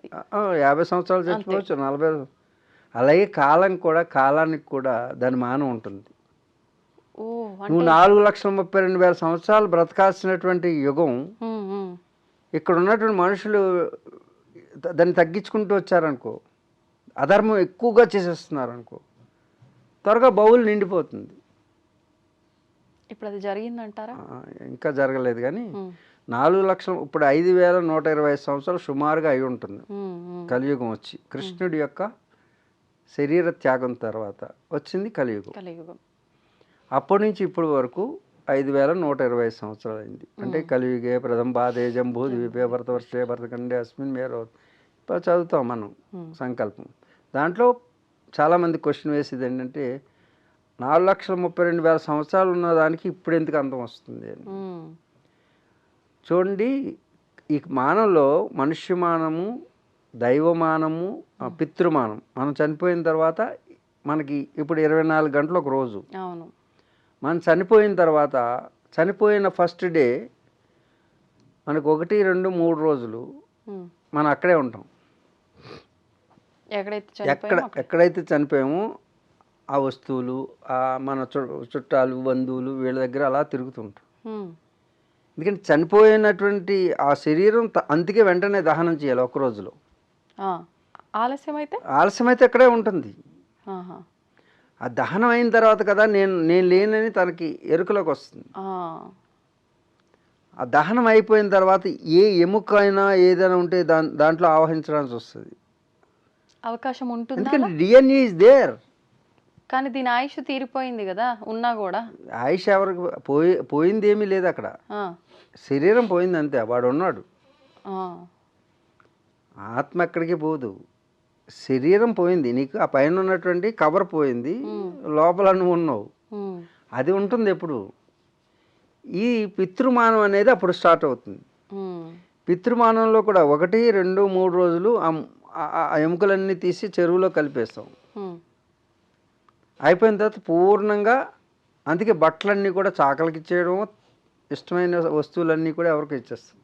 50 సంవత్సరాలు చచ్చిపోవచ్చు, 40. అలాగే కాలం కూడా, కాలానికి కూడా దాని మానం ఉంటుంది. నువ్వు 4,32,000 సంవత్సరాలు బ్రతకాల్సినటువంటి యుగం, ఇక్కడ ఉన్నటువంటి మనుషులు దాన్ని తగ్గించుకుంటూ వచ్చారనుకో, అధర్మం ఎక్కువగా చేసేస్తున్నారు అనుకో, త్వరగా బౌల్ నిండిపోతుంది. ఇప్పుడు అది జరిగిందంటారా? ఇంకా జరగలేదు కానీ 4 లక్షలు ఇప్పుడు 5125 సంవత్సరాలు సుమారుగా అయి ఉంటుంది కలియుగం వచ్చి. కృష్ణుడి యొక్క శరీర త్యాగం తర్వాత వచ్చింది కలియుగం. అప్పటి నుంచి ఇప్పటి వరకు 5125 సంవత్సరాలు అయింది. అంటే కలియుగే ప్రథమ పాదే జంబూ ద్వీపే భరతవర్షే భరతఖండే అస్మిన్ మేరో ఇప్పుడు చదువుతాం మనం సంకల్పం. దాంట్లో చాలామంది క్వశ్చన్ వేసేది ఏంటంటే 4,32,000 సంవత్సరాలు ఉన్న దానికి ఇప్పుడు ఎందుకు అంతం వస్తుంది అని. చూడండి, ఈ మానంలో మనుష్యమానము, దైవమానము, పితృమానం. మనం చనిపోయిన తర్వాత మనకి ఇప్పుడు 24 గంటలు ఒక రోజు. అవును. మనం చనిపోయిన తర్వాత చనిపోయిన ఫస్ట్ డే మనకు 1, 2, 3 రోజులు మనం అక్కడే ఉంటాం. ఎక్కడైతే చనిపోయామో ఆ వస్తువులు, మన చుట్టాలు, బంధువులు వీళ్ళ దగ్గర అలా తిరుగుతుంటాం. ఎందుకంటే చనిపోయినటువంటి ఆ శరీరం అందుకే వెంటనే దహనం చేయాలి ఒక రోజులో. ఆలస్యమైతే అక్కడే ఉంటుంది. ఆ దహనం అయిన తర్వాత కదా నేను లేనని తనకి ఎరుకలోకి వస్తుంది. ఆ దహనం అయిపోయిన తర్వాత ఏ ఎముకైనా ఏదైనా ఉంటే దాంట్లో ఆవహించడానికి వస్తుంది, అవకాశం ఉంటుంది. ఎందుకంటే డిఎన్ఏ ఇస్ దేర్. కానీ దీని ఆయుష్ తీరిపోయింది కదా, ఉన్నా కూడా ఆయుష్ ఎవరికి పోయింది ఏమీ లేదు అక్కడ. శరీరం పోయింది అంతే, వాడు ఉన్నాడు. ఆత్మ ఎక్కడికి పోదు, శరీరం పోయింది. నీకు ఆ పైన ఉన్నటువంటి కవర్ పోయింది, లోపల నువ్వు ఉన్నావు. అది ఉంటుంది ఎప్పుడు. ఈ పితృమానం అనేది అప్పుడు స్టార్ట్ అవుతుంది. పితృమానంలో కూడా 1, 2, 3 రోజులు ఆ ఎముకలన్నీ తీసి చెరువులో కలిపేస్తాం. అయిపోయిన తర్వాత పూర్ణంగా, అందుకే బట్టలన్నీ కూడా చాకలికి ఇచ్చేయడం, ఇష్టమైన వస్తువులన్నీ కూడా ఎవరికి ఇచ్చేస్తాం.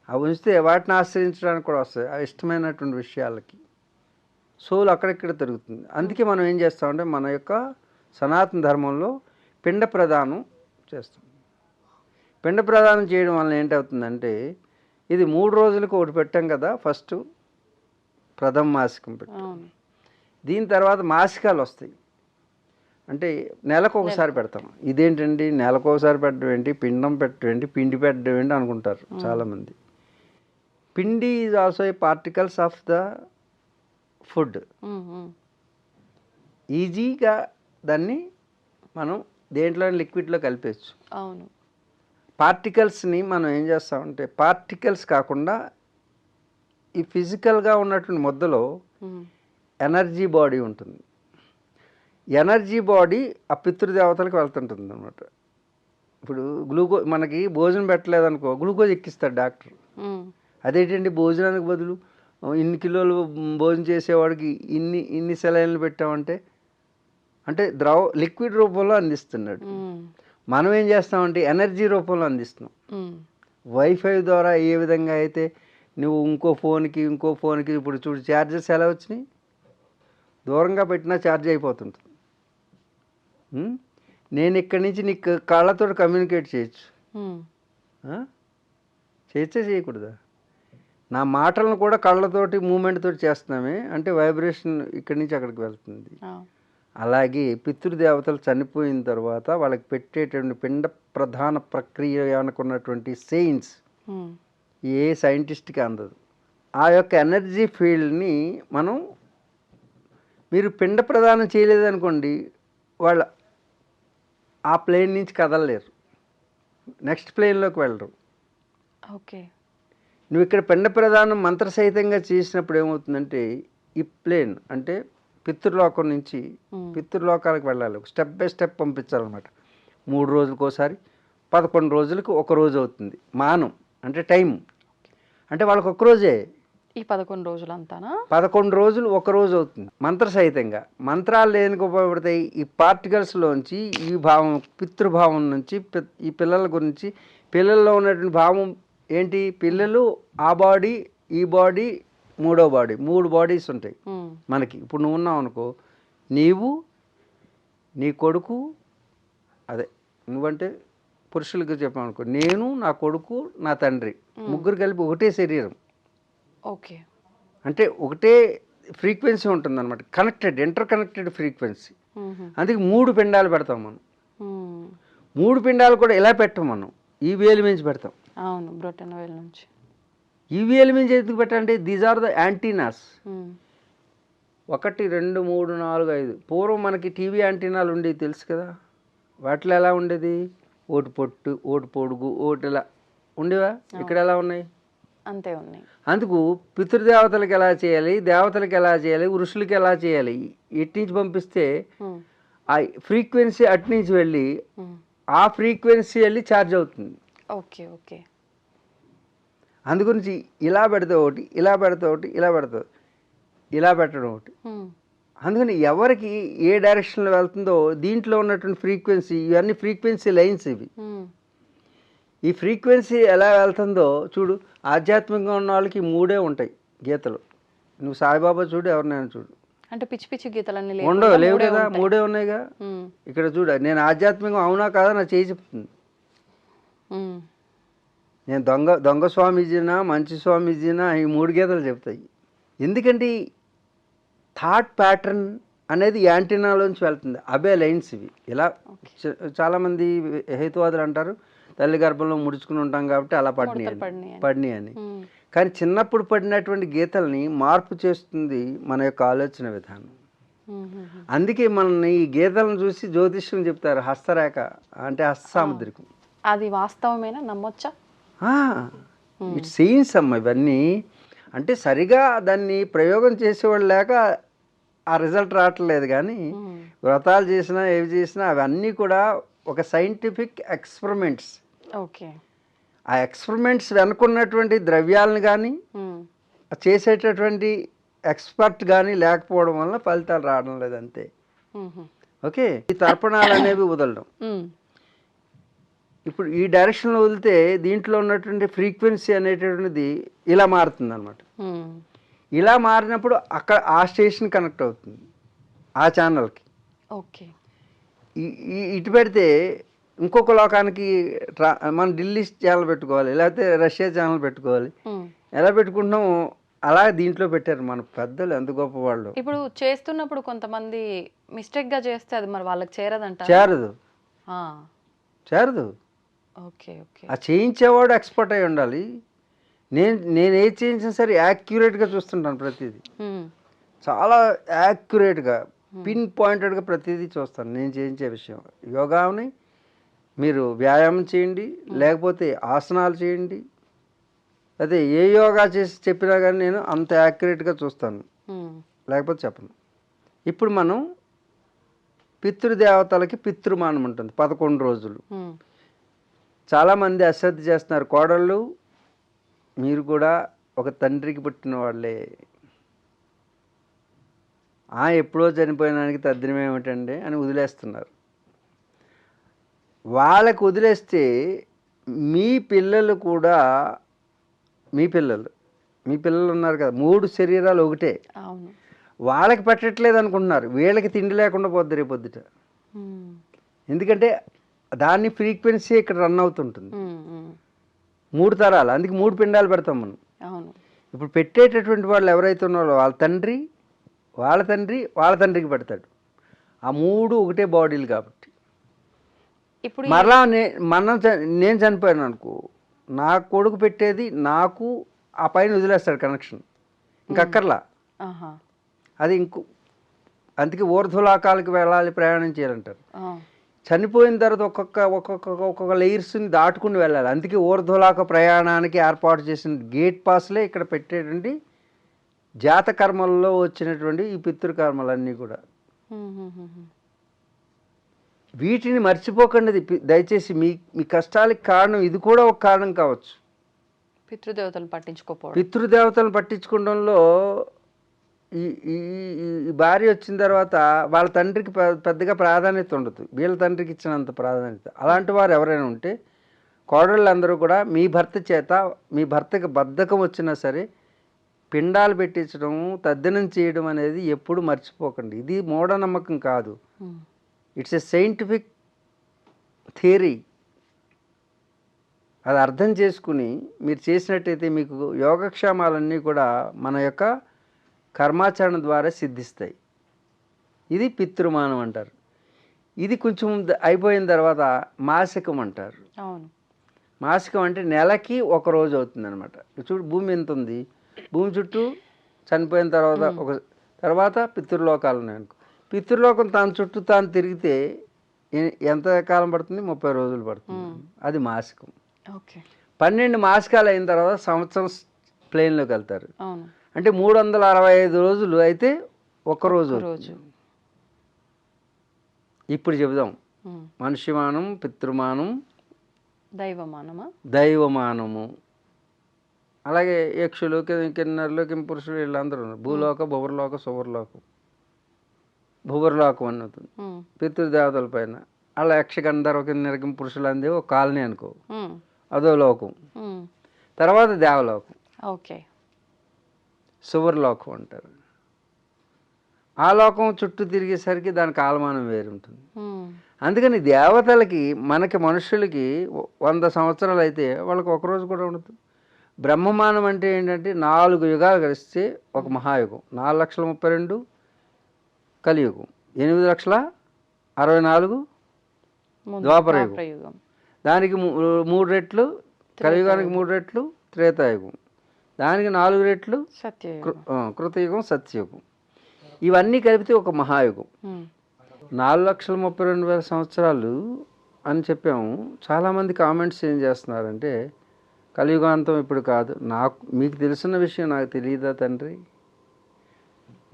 అవి ఉంచితే వాటిని ఆశ్రయించడానికి కూడా వస్తాయి ఆ ఇష్టమైనటువంటి విషయాలకి. సోల్ అక్కడెక్కడ తిరుగుతుంది. అందుకే మనం ఏం చేస్తామంటే మన యొక్క సనాతన ధర్మంలో పిండ ప్రదానం చేస్తాం. పిండ ప్రదానం చేయడం వల్ల ఏంటవుతుందంటే, ఇది 3 రోజులకు ఒకటి పెట్టాం కదా, ఫస్ట్ ప్రథమ మాసికం పెట్టాం. దీని తర్వాత మాసికాలు వస్తాయి. అంటే నెలకు ఒకసారి పెడతాం. ఇదేంటండి నెలకు ఒకసారి పెట్టడం ఏంటి, పిండం పెట్టడం ఏంటి, పిండి పెట్టడం ఏంటి అనుకుంటారు చాలామంది. పిండి is also a particles of the food. ఈజీగా దాన్ని మనం దేంట్లో లిక్విడ్లో కలిపేయచ్చు. అవును. పార్టికల్స్ని మనం ఏం చేస్తామంటే, పార్టికల్స్ కాకుండా ఈ ఫిజికల్గా ఉన్నటువంటి ముద్దలో ఎనర్జీ బాడీ ఉంటుంది. ఎనర్జీ బాడీ ఆ పితృదేవతలకు వెళ్తుంటుంది అనమాట. ఇప్పుడు మనకి భోజనం పెట్టలేదు అనుకో, గ్లూకోజ్ ఎక్కిస్తాడు డాక్టర్. అదేంటండి భోజనానికి బదులు ఇన్ని కిలోలు భోజనం చేసేవాడికి ఇన్ని సెలైన్లు పెట్టామంటే, అంటే లిక్విడ్ రూపంలో అందిస్తున్నాడు. మనం ఏం చేస్తామంటే ఎనర్జీ రూపంలో అందిస్తున్నాం. వైఫై ద్వారా ఏ విధంగా అయితే నువ్వు ఇంకో ఫోన్కి ఇప్పుడు చూడు ఛార్జెస్ ఎలా వచ్చినాయి, దూరంగా పెట్టినా ఛార్జ్ అయిపోతుంటుంది. నేను ఇక్కడి నుంచి నీకు కాళ్ళతో కమ్యూనికేట్ చేయొచ్చు, చేయకూడదా? నా మాటలను కూడా కళ్ళతోటి మూమెంట్ తోటి చేస్తున్నామే అంటే వైబ్రేషన్ ఇక్కడి నుంచి అక్కడికి వెళ్తుంది. అలాగే పితృదేవతలు చనిపోయిన తర్వాత వాళ్ళకి పెట్టేటువంటి పిండ ప్రధాన ప్రక్రియ అనుకున్నటువంటి సైన్స్ ఏ సైంటిస్ట్కి అందదు. ఆ యొక్క ఎనర్జీ ఫీల్డ్ని మీరు పిండ ప్రదానం చేయలేదనుకోండి, వాళ్ళు ఆ ప్లేన్ నుంచి కదలలేరు, నెక్స్ట్ ప్లేన్లోకి వెళ్ళరు. ఓకే. నువ్వు ఇక్కడ పిండ ప్రదానం మంత్రసహితంగా చేసినప్పుడు ఏమవుతుందంటే, ఈ ప్లేన్ అంటే పితృలోకం నుంచి పితృలోకాలకు వెళ్ళాలి, స్టెప్ బై స్టెప్ పంపించాలన్నమాట. 3 రోజులకు ఒకసారి, 11 రోజులకు ఒక రోజు అవుతుంది. మానం అంటే టైం, అంటే వాళ్ళకి ఒక రోజే. ఈ 11 రోజులంతానా? 11 రోజులు ఒక రోజు అవుతుంది మంత్రసహితంగా. మంత్రాలు దేనికి ఉపయోగపడతాయి? ఈ పార్టికల్స్లోంచి ఈ భావం, పితృభావం నుంచి ఈ పిల్లల గురించి, పిల్లల్లో ఉన్నటువంటి భావం ఏంటి, పిల్లలు ఆ బాడీ, ఈ బాడీ, మూడో బాడీ, 3 బాడీస్ ఉంటాయి మనకి. ఇప్పుడు నువ్వు ఉన్నావు అనుకో, నీవు, నీ కొడుకు, అదే నువ్వంటే పురుషులకి చెప్పామనుకో, నేను, నా కొడుకు, నా తండ్రి, ముగ్గురు కలిపి ఒకటే శరీరం. ఓకే. అంటే ఒకటే ఫ్రీక్వెన్సీ ఉంటుంది అనమాట, కనెక్టెడ్, ఇంటర్ కనెక్టెడ్ ఫ్రీక్వెన్సీ. అందుకే 3 పిండాలు పెడతాం మనం. 3 పిండాలు కూడా ఇలా పెట్టం మనం, ఈ వేలు మించి పెడతాం. అవును, బ్రొటన వేలు నుంచి. ఈ వేలు మించి ఎందుకు పెట్టండి? These are the antennas. 1 2 3 4 5. పూర్వం మనకి టీవీ యాంటీనాలు ఉండేవి తెలుసు కదా. వాటిలో ఎలా ఉండేది? ఓటు పొట్టు, ఓటు పొడుగు, ఓటు ఇలా ఉండేవా? ఇక్కడ ఎలా ఉన్నాయి? అంతే ఉన్నాయి. అందుకు పితృదేవతలకు ఎలా చేయాలి, దేవతలకు ఎలా చేయాలి, ఋషులకి ఎలా చేయాలి, ఎటు నుంచి పంపిస్తే ఆ ఫ్రీక్వెన్సీ అటు నుంచి వెళ్ళి ఆ ఫ్రీక్వెన్సీ వెళ్ళి ఛార్జ్ అవుతుంది. Okay okay. అందుగురించి ఇలా పెడితే ఒకటి, ఇలా పెడితే ఒకటి, ఇలా పెడితే ఇలా పెట్టడం ఒకటి. అందుకని ఎవరికి ఏ డైరెక్షన్లో వెళ్తుందో దీంట్లో ఉన్నటువంటి ఫ్రీక్వెన్సీ, ఇవన్నీ ఫ్రీక్వెన్సీ లైన్స్ ఇవి. ఈ ఫ్రీక్వెన్సీ ఎలా వెళ్తుందో చూడు. ఆధ్యాత్మికంగా ఉన్న వాళ్ళకి 3 ఉంటాయి గీతలు. నువ్వు సాయిబాబా చూడు, ఎవరినైనా చూడు, అంటే పిచ్చి పిచ్చి గీతలన్నీ ఉండవు, లేవు కదా, 3 ఉన్నాయిగా. ఇక్కడ చూడ, నేను ఆధ్యాత్మికం అవునా కాదా నా చేయి చెప్తుంది. నేను దొంగ స్వామీజీనా మంచి స్వామీజీనా ఈ 3 గీతలు చెప్తాయి. ఎందుకంటే థాట్ ప్యాటర్న్ అనేది యాంటీనాలోంచి వెళ్తుంది. అబే లైన్స్ ఇవి. ఇలా చాలామంది హేతువాదులు అంటారు తల్లి గర్భంలో ముడుచుకుని ఉంటాం కాబట్టి అలా పడినాయి అని. కానీ చిన్నప్పుడు పడినటువంటి గీతల్ని మార్పు చేస్తుంది మన యొక్క ఆలోచన విధానం. అందుకే మనల్ని ఈ గీతలను చూసి జ్యోతిష్యం చెప్తారు. హస్తరేఖ అంటే హస్తసాముద్రికం. అది వాస్తవమేనా, నమ్మొచ్చా? ఇట్స్ సైన్స్ అమ్మ ఇవన్నీ. అంటే సరిగా దాన్ని ప్రయోగం చేసేవాళ్ళు లేక ఆ రిజల్ట్ రావట్లేదు. కానీ వ్రతాలు చేసినా ఏవి చేసినా అవన్నీ కూడా ఒక సైంటిఫిక్ ఎక్స్పెరిమెంట్స్. ఓకే. ఆ ఎక్స్పెరిమెంట్స్ వెనుకున్నటువంటి ద్రవ్యాలను కానీ చేసేటటువంటి ఎక్స్పర్ట్ కానీ లేకపోవడం వల్ల ఫలితాలు రావడం లేదు, అంతే. ఓకే. ఈ తర్పణాలు అనేవి వదలడం. ఇప్పుడు ఈ డైరెక్షన్లో వదిలితే దీంట్లో ఉన్నటువంటి ఫ్రీక్వెన్సీ అనేటటువంటిది ఇలా మారుతుంది అనమాట. ఇలా మారినప్పుడు అక్కడ ఆ స్టేషన్ కనెక్ట్ అవుతుంది ఆ ఛానల్కి. ఓకే. ఇటు పెడితే ఇంకొక లోకానికి మనం ఢిల్లీ ఛానల్ పెట్టుకోవాలి, లేకపోతే రష్యా ఛానల్ పెట్టుకోవాలి. ఎలా పెట్టుకుంటున్నాం అలా దీంట్లో పెట్టారు మన పెద్దలు, ఎంత గొప్ప వాళ్ళు. ఇప్పుడు చేస్తున్నప్పుడు కొంతమంది మిస్టేక్గా చేస్తే అది మరి వాళ్ళకి చేరదంట. చేరదు. Okay okay. ఆ చేయించేవాడు ఎక్స్పర్ట్ అయి ఉండాలి. నేను ఏది చేయించినా సరే యాక్యురేట్గా చూస్తుంటాను ప్రతిదీ. చాలా యాక్యురేట్గా పిన్ పాయింటెడ్గా ప్రతిదీ చూస్తాను నేను చేయించే విషయం. యోగాని మీరు వ్యాయామం చేయండి, లేకపోతే ఆసనాలు చేయండి, అదే ఏ యోగా చేసి చెప్పినా కానీ నేను అంత యాక్యురేట్గా చూస్తాను, లేకపోతే చెప్పను. ఇప్పుడు మనం పితృదేవతలకి పితృమానం ఉంటుంది 11 రోజులు. చాలామంది అశ్రద్ధ చేస్తున్నారు. కోడళ్ళు మీరు కూడా ఒక తండ్రికి పుట్టిన వాళ్ళే, ఎప్పుడో చనిపోయినానికి తద్దినం ఏమిటండి అని వదిలేస్తున్నారు. వాళ్ళకు వదిలేస్తే మీ పిల్లలు కూడా మీ పిల్లలు ఉన్నారు కదా, 3 శరీరాలు ఒకటే, వాళ్ళకి పెట్టట్లేదు అనుకుంటున్నారు. వీళ్ళకి తిండి లేకుండా పోద్ది రేపొద్దుట. ఎందుకంటే దాని ఫ్రీక్వెన్సీ ఇక్కడ రన్ అవుతుంటుంది. 3 తరాలు, అందుకే 3 పిండాలు పెడతాం మనం. ఇప్పుడు పెట్టేటటువంటి వాళ్ళు ఎవరైతే ఉన్నారో వాళ్ళ తండ్రి వాళ్ళ తండ్రికి పెడతాడు. ఆ 3 ఒకటే బాడీలు కాబట్టి. ఇప్పుడు మరలా నేను చనిపోయాను అనుకో, నా కొడుకు పెట్టేది నాకు ఆ పైన వదిలేస్తాడు కనెక్షన్, ఇంకక్కర్లా. అది అందుకే ఊర్ధ్వలోకాలకు వెళ్ళాలి, ప్రయాణం చేయాలంటారు. చనిపోయిన తర్వాత ఒక్కొక్క లేయర్స్ని దాటుకుని వెళ్ళాలి. అందుకే ఊర్ధ్వలోక ప్రయాణానికి ఏర్పాటు చేసిన గేట్ పాస్లే ఇక్కడ పెట్టేటువంటి జాతకర్మల్లో వచ్చినటువంటి ఈ పితృకర్మలన్నీ కూడా. వీటిని మర్చిపోకండి దయచేసి. మీ కష్టాలకు కారణం ఇది కూడా ఒక కారణం కావచ్చు. పితృదేవతలను పట్టించుకోవడంలో ఈ భార్య వచ్చిన తర్వాత వాళ్ళ తండ్రికి పెద్దగా ప్రాధాన్యత ఉండదు, వీళ్ళ తండ్రికి ఇచ్చినంత ప్రాధాన్యత. అలాంటి వారు ఎవరైనా ఉంటే కోడళ్ళందరూ కూడా మీ భర్త చేత, మీ భర్తకి బద్ధకం వచ్చినా సరే పిండాలు పెట్టించడం, తద్దినం చేయడం అనేది ఎప్పుడు మర్చిపోకండి. ఇది మూఢనమ్మకం కాదు, ఇట్స్ ఎ సైంటిఫిక్ థియరీ. అది అర్థం చేసుకుని మీరు చేసినట్టయితే మీకు యోగక్షేమాలన్నీ కూడా మన యొక్క కర్మాచరణ ద్వారా సిద్ధిస్తాయి. ఇది పితృమానం అంటారు. ఇది కొంచెం అయిపోయిన తర్వాత మాసికం అంటారు. అవును. మాసికం అంటే నెలకి ఒక రోజు అవుతుంది అనమాట. చూడు భూమి ఎంత ఉంది, భూమి చుట్టూ చనిపోయిన తర్వాత పితృలోకాలు ఉన్నాయి అనుకో. పితృలోకం తన చుట్టూ తాను తిరిగితే ఎంత కాలం పడుతుంది? 30 రోజులు పడుతుంది. అది మాసికం. ఓకే. 12 మాసికాలు అయిన తర్వాత సంవత్సరం ప్లేన్లోకి వెళ్తారు. అవును. అంటే 365 రోజులు అయితే ఒక్కరోజు. ఇప్పుడు చెబుదాం, మనుష్యమానం, పితృమానం, దైవమానము. అలాగే యక్షులు, కిన్నరులు, కింపురుషులు వీళ్ళందరూ ఉన్నారు. భూలోక, భువర్లోక, సువర్లోకం. భువర్లోకం అన్నది పితృదేవతల పైన. అలా యక్ష, గంధర్వ, కిన్నెర, కింపురుషులు అందే ఒక కాలనీ అనుకో, అదో లోకం. తర్వాత దేవలోకం, ఓకే, సువర్లోకం అంటారు. ఆ లోకం చుట్టూ తిరిగేసరికి దాని కాలమానం వేరు ఉంటుంది. అందుకని దేవతలకి మనకి మనుషులకి 100 సంవత్సరాలు అయితే వాళ్ళకి ఒకరోజు కూడా ఉండదు. బ్రహ్మమానం అంటే ఏంటంటే 4 యుగాలు కలిస్తే ఒక మహాయుగం. 4,32,000 కలియుగం, 8,64,000 ద్వాపర యుగం. దానికి 3 రెట్లు, కలియుగానికి 3 రెట్లు త్రేతాయుగం, దానికి 4 రెట్లు కృతయుగం, సత్యయుగం. ఇవన్నీ కలిపితే ఒక మహాయుగం. 4,32,000 సంవత్సరాలు అని చెప్పాము. చాలామంది కామెంట్స్ ఏం చేస్తున్నారంటే కలియుగాంతం ఇప్పుడు కాదు. మీకు తెలిసిన విషయం నాకు తెలియదా తండ్రి?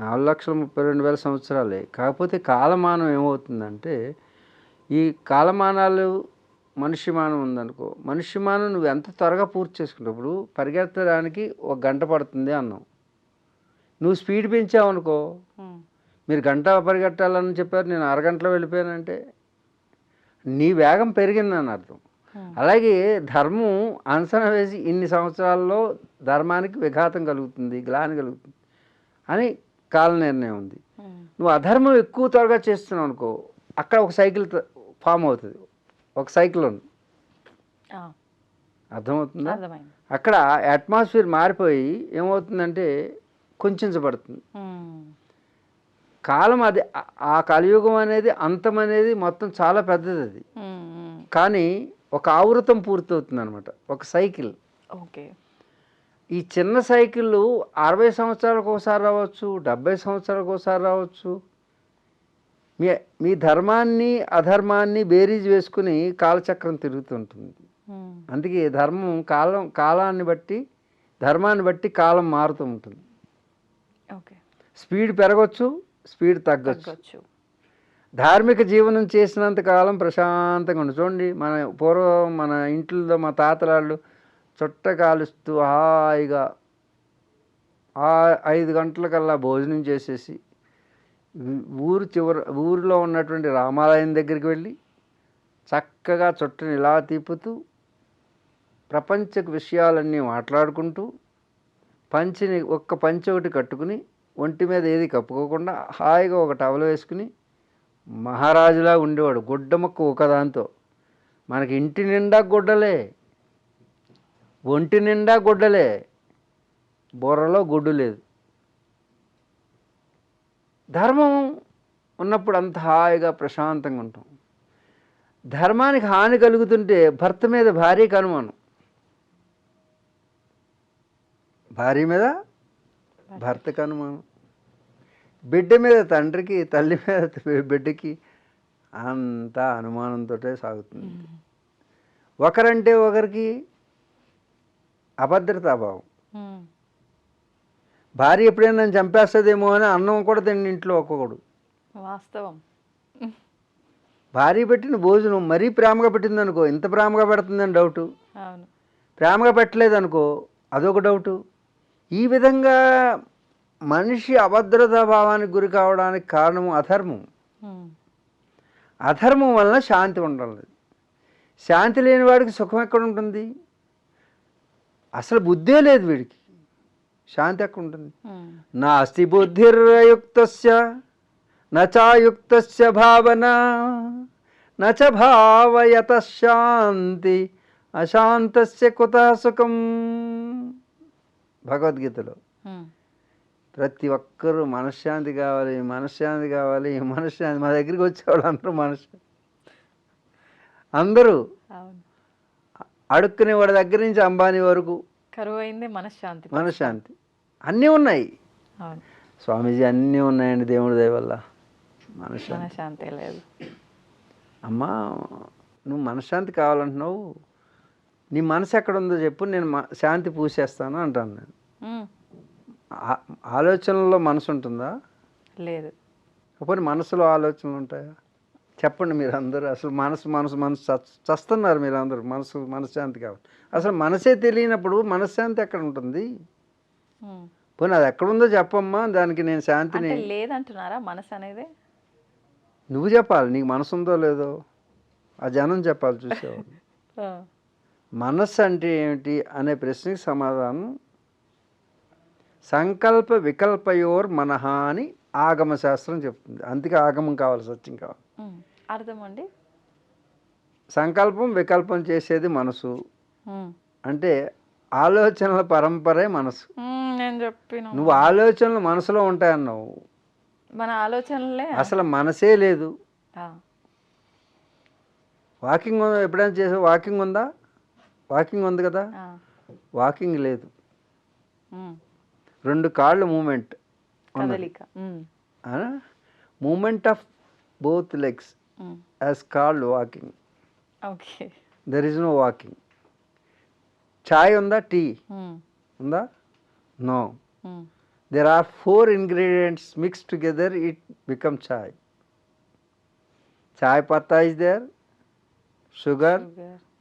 4,32,000 సంవత్సరాలే. కాకపోతే కాలమానం ఏమవుతుందంటే, ఈ కాలమానాలు మనుష్యమానం ఉందనుకో, మనుష్యమానం నువ్వు ఎంత త్వరగా పూర్తి చేసుకుంటావు. ఇప్పుడు పరిగెత్తడానికి 1 గంట పడుతుంది అన్నావు, నువ్వు స్పీడ్ పెంచావు అనుకో, మీరు గంట పరిగెట్టాలని చెప్పారు, నేను అరగంటలో వెళ్ళిపోయానంటే నీ వేగం పెరిగిందని అర్థం. అలాగే ధర్మం అంచనా వేసి ఇన్ని సంవత్సరాల్లో ధర్మానికి విఘాతం కలుగుతుంది, గ్లాని కలుగుతుంది అని కాల నిర్ణయం ఉంది. నువ్వు అధర్మం ఎక్కువ త్వరగా చేస్తున్నావు అనుకో, అక్కడ ఒక సైకిల్ ఫామ్ అవుతుంది, ఒక సైకిల్ ఉంది. అర్థమవుతుందా? అక్కడ అట్మాస్ఫియర్ మారిపోయి ఏమవుతుందంటే కుంచబడుతుంది కాలం. అది ఆ కలియుగం అనేది, అంతం అనేది మొత్తం చాలా పెద్దది. అది కానీ ఒక ఆవృతం పూర్తవుతుంది అనమాట, ఒక సైకిల్. ఓకే. ఈ చిన్న సైకిళ్ళు 60 సంవత్సరాలకు ఒకసారి రావచ్చు, 70 సంవత్సరాలకు ఒకసారి రావచ్చు. మీ ధర్మాన్ని అధర్మాన్ని బేరీజ్ వేసుకుని కాలచక్రం తిరుగుతుంటుంది. అందుకే ధర్మం కాలాన్ని బట్టి, ధర్మాన్ని బట్టి కాలం మారుతూ ఉంటుంది. స్పీడ్ పెరగచ్చు, స్పీడ్ తగ్గచ్చు. ధార్మిక జీవనం చేసినంత కాలం ప్రశాంతంగా ఉండదు. చూడండి, పూర్వం మన ఇంట్లో మా తాతలాళ్ళు చుట్ట కాలుస్తూ హాయిగా 5 గంటలకల్లా భోజనం చేసేసి ఊరిలో ఉన్నటువంటి రామాలయం దగ్గరికి వెళ్ళి చక్కగా చుట్టని ఇలా తిప్పుతూ ప్రపంచ విషయాలన్నీ మాట్లాడుకుంటూ ఒక్క పంచె ఒకటి కట్టుకుని ఒంటి మీద ఏది కప్పుకోకుండా హాయిగా ఒక టవల్ వేసుకుని మహారాజులా ఉండేవాడు. గుడ్డ మొక్క ఒకదాంతో. మనకి ఇంటి నిండా గుడ్డలే, ఒంటి నిండా గుడ్డలే, బుర్రలో గుడ్డు లేదు. ధర్మం ఉన్నప్పుడు అంత హాయిగా ప్రశాంతంగా ఉంటాం. ధర్మానికి హాని కలుగుతుంటే భర్త మీద భార్యకి అనుమానం, భార్య మీద భర్తకు అనుమానం, బిడ్డ మీద తండ్రికి, తల్లి మీద బిడ్డకి, అంతా అనుమానంతో సాగుతుంది. ఒకరంటే ఒకరికి అభద్రతాభావం. భార్య ఎప్పుడైనా నన్ను చంపేస్తుందేమో అని అన్నం కూడా తిండి ఇంట్లో ఒక్కొక్కడు. వాస్తవం. భార్య పెట్టిన భోజనం మరీ ప్రేమగా పెట్టిందనుకో, ఇంత ప్రేమగా పెడుతుందని డౌటు. ప్రేమగా పెట్టలేదనుకో, అదొక డౌటు. ఈ విధంగా మనిషి అభద్రతా భావానికి గురి కావడానికి కారణము అధర్మం. అధర్మం వలన శాంతి ఉండలేదు. శాంతి లేని వాడికి సుఖం ఎక్కడ ఉంటుంది? అసలు బుద్ధే లేదు వీడికి, శాంతి ఎక్కడ ఉంటుంది? నాస్తి బుద్ధిర్యుక్తస్య నచాయుక్తస్య భావన నచ భావయత శాంతి అశాంతస్య కుతః సుఖం. భగవద్గీతలో ప్రతి ఒక్కరూ మనశ్శాంతి కావాలి, మనశ్శాంతి కావాలి, మనశ్శాంతి. మా దగ్గరికి వచ్చేవాళ్ళు అందరూ అందరూ అవును. అడుక్కునే వాడి దగ్గర నుంచి అంబానీ వరకు కరువు అయింది మనశ్శాంతి. మనశ్శాంతి అన్నీ ఉన్నాయి. అవును. స్వామీజీ అన్నీ ఉన్నాయండి దేవుడి దయ వల్ల. మనశ్శాంతి మనశ్శాంతి లేదు. అమ్మా నువ్వు మనశ్శాంతి కావాలంటున్నావు, నీ మనసు ఎక్కడ ఉందో చెప్పు, నేను శాంతి పూసేస్తాను అంటాను నేను. ఆలోచనలో మనసు ఉంటుందా? లేదు. అప్పుడు మనసులో ఆలోచనలు ఉంటాయా? చెప్పండి మీరు అందరూ. అసలు మనసు మనసు మనసు చస్తున్నారు మీరు అందరూ. మనశ్శాంతి కావాలి. అసలు మనసే తెలియనప్పుడు మనశ్శాంతి ఎక్కడ ఉంటుంది? పోనీ అది ఎక్కడుందో చెప్పమ్మా, దానికి నేను శాంతిని. లేదంటున్నారా మనసు అనేది? నువ్వు చెప్పాలి, నీకు మనసు ఉందో లేదో ఆ జనం చెప్పాలి చూసేవాళ్ళు. మనస్సు అంటే ఏమిటి అనే ప్రశ్నకి సమాధానం సంకల్ప వికల్పయోర్ మనహ అని ఆగమ శాస్త్రం చెప్తుంది. అందుకే ఆగమం కావాలి, సత్యం కావాలి. అర్థం అండి? సంకల్పం వికల్పం చేసేది మనసు. అంటే ఆలోచనల పరంపరే మనసు. నేను చెప్పిన నువ్వు ఆలోచనలు మనసులో ఉంటాయన్నావు. మన ఆలోచనలే అసలు మనసే లేదు. వాకింగ్ ఎప్పుడైనా చేసావు? వాకింగ్ ఉందా? వాకింగ్ ఉంది కదా. వాకింగ్ లేదు. 2 కాళ్ళు movement, movement of both legs as called walking. Okay. There is no walking. చాయ్ ఉందా? టీ ఉందా? No. There are 4 ingredients mixed together, it becomes chai. Chai patta is there, sugar,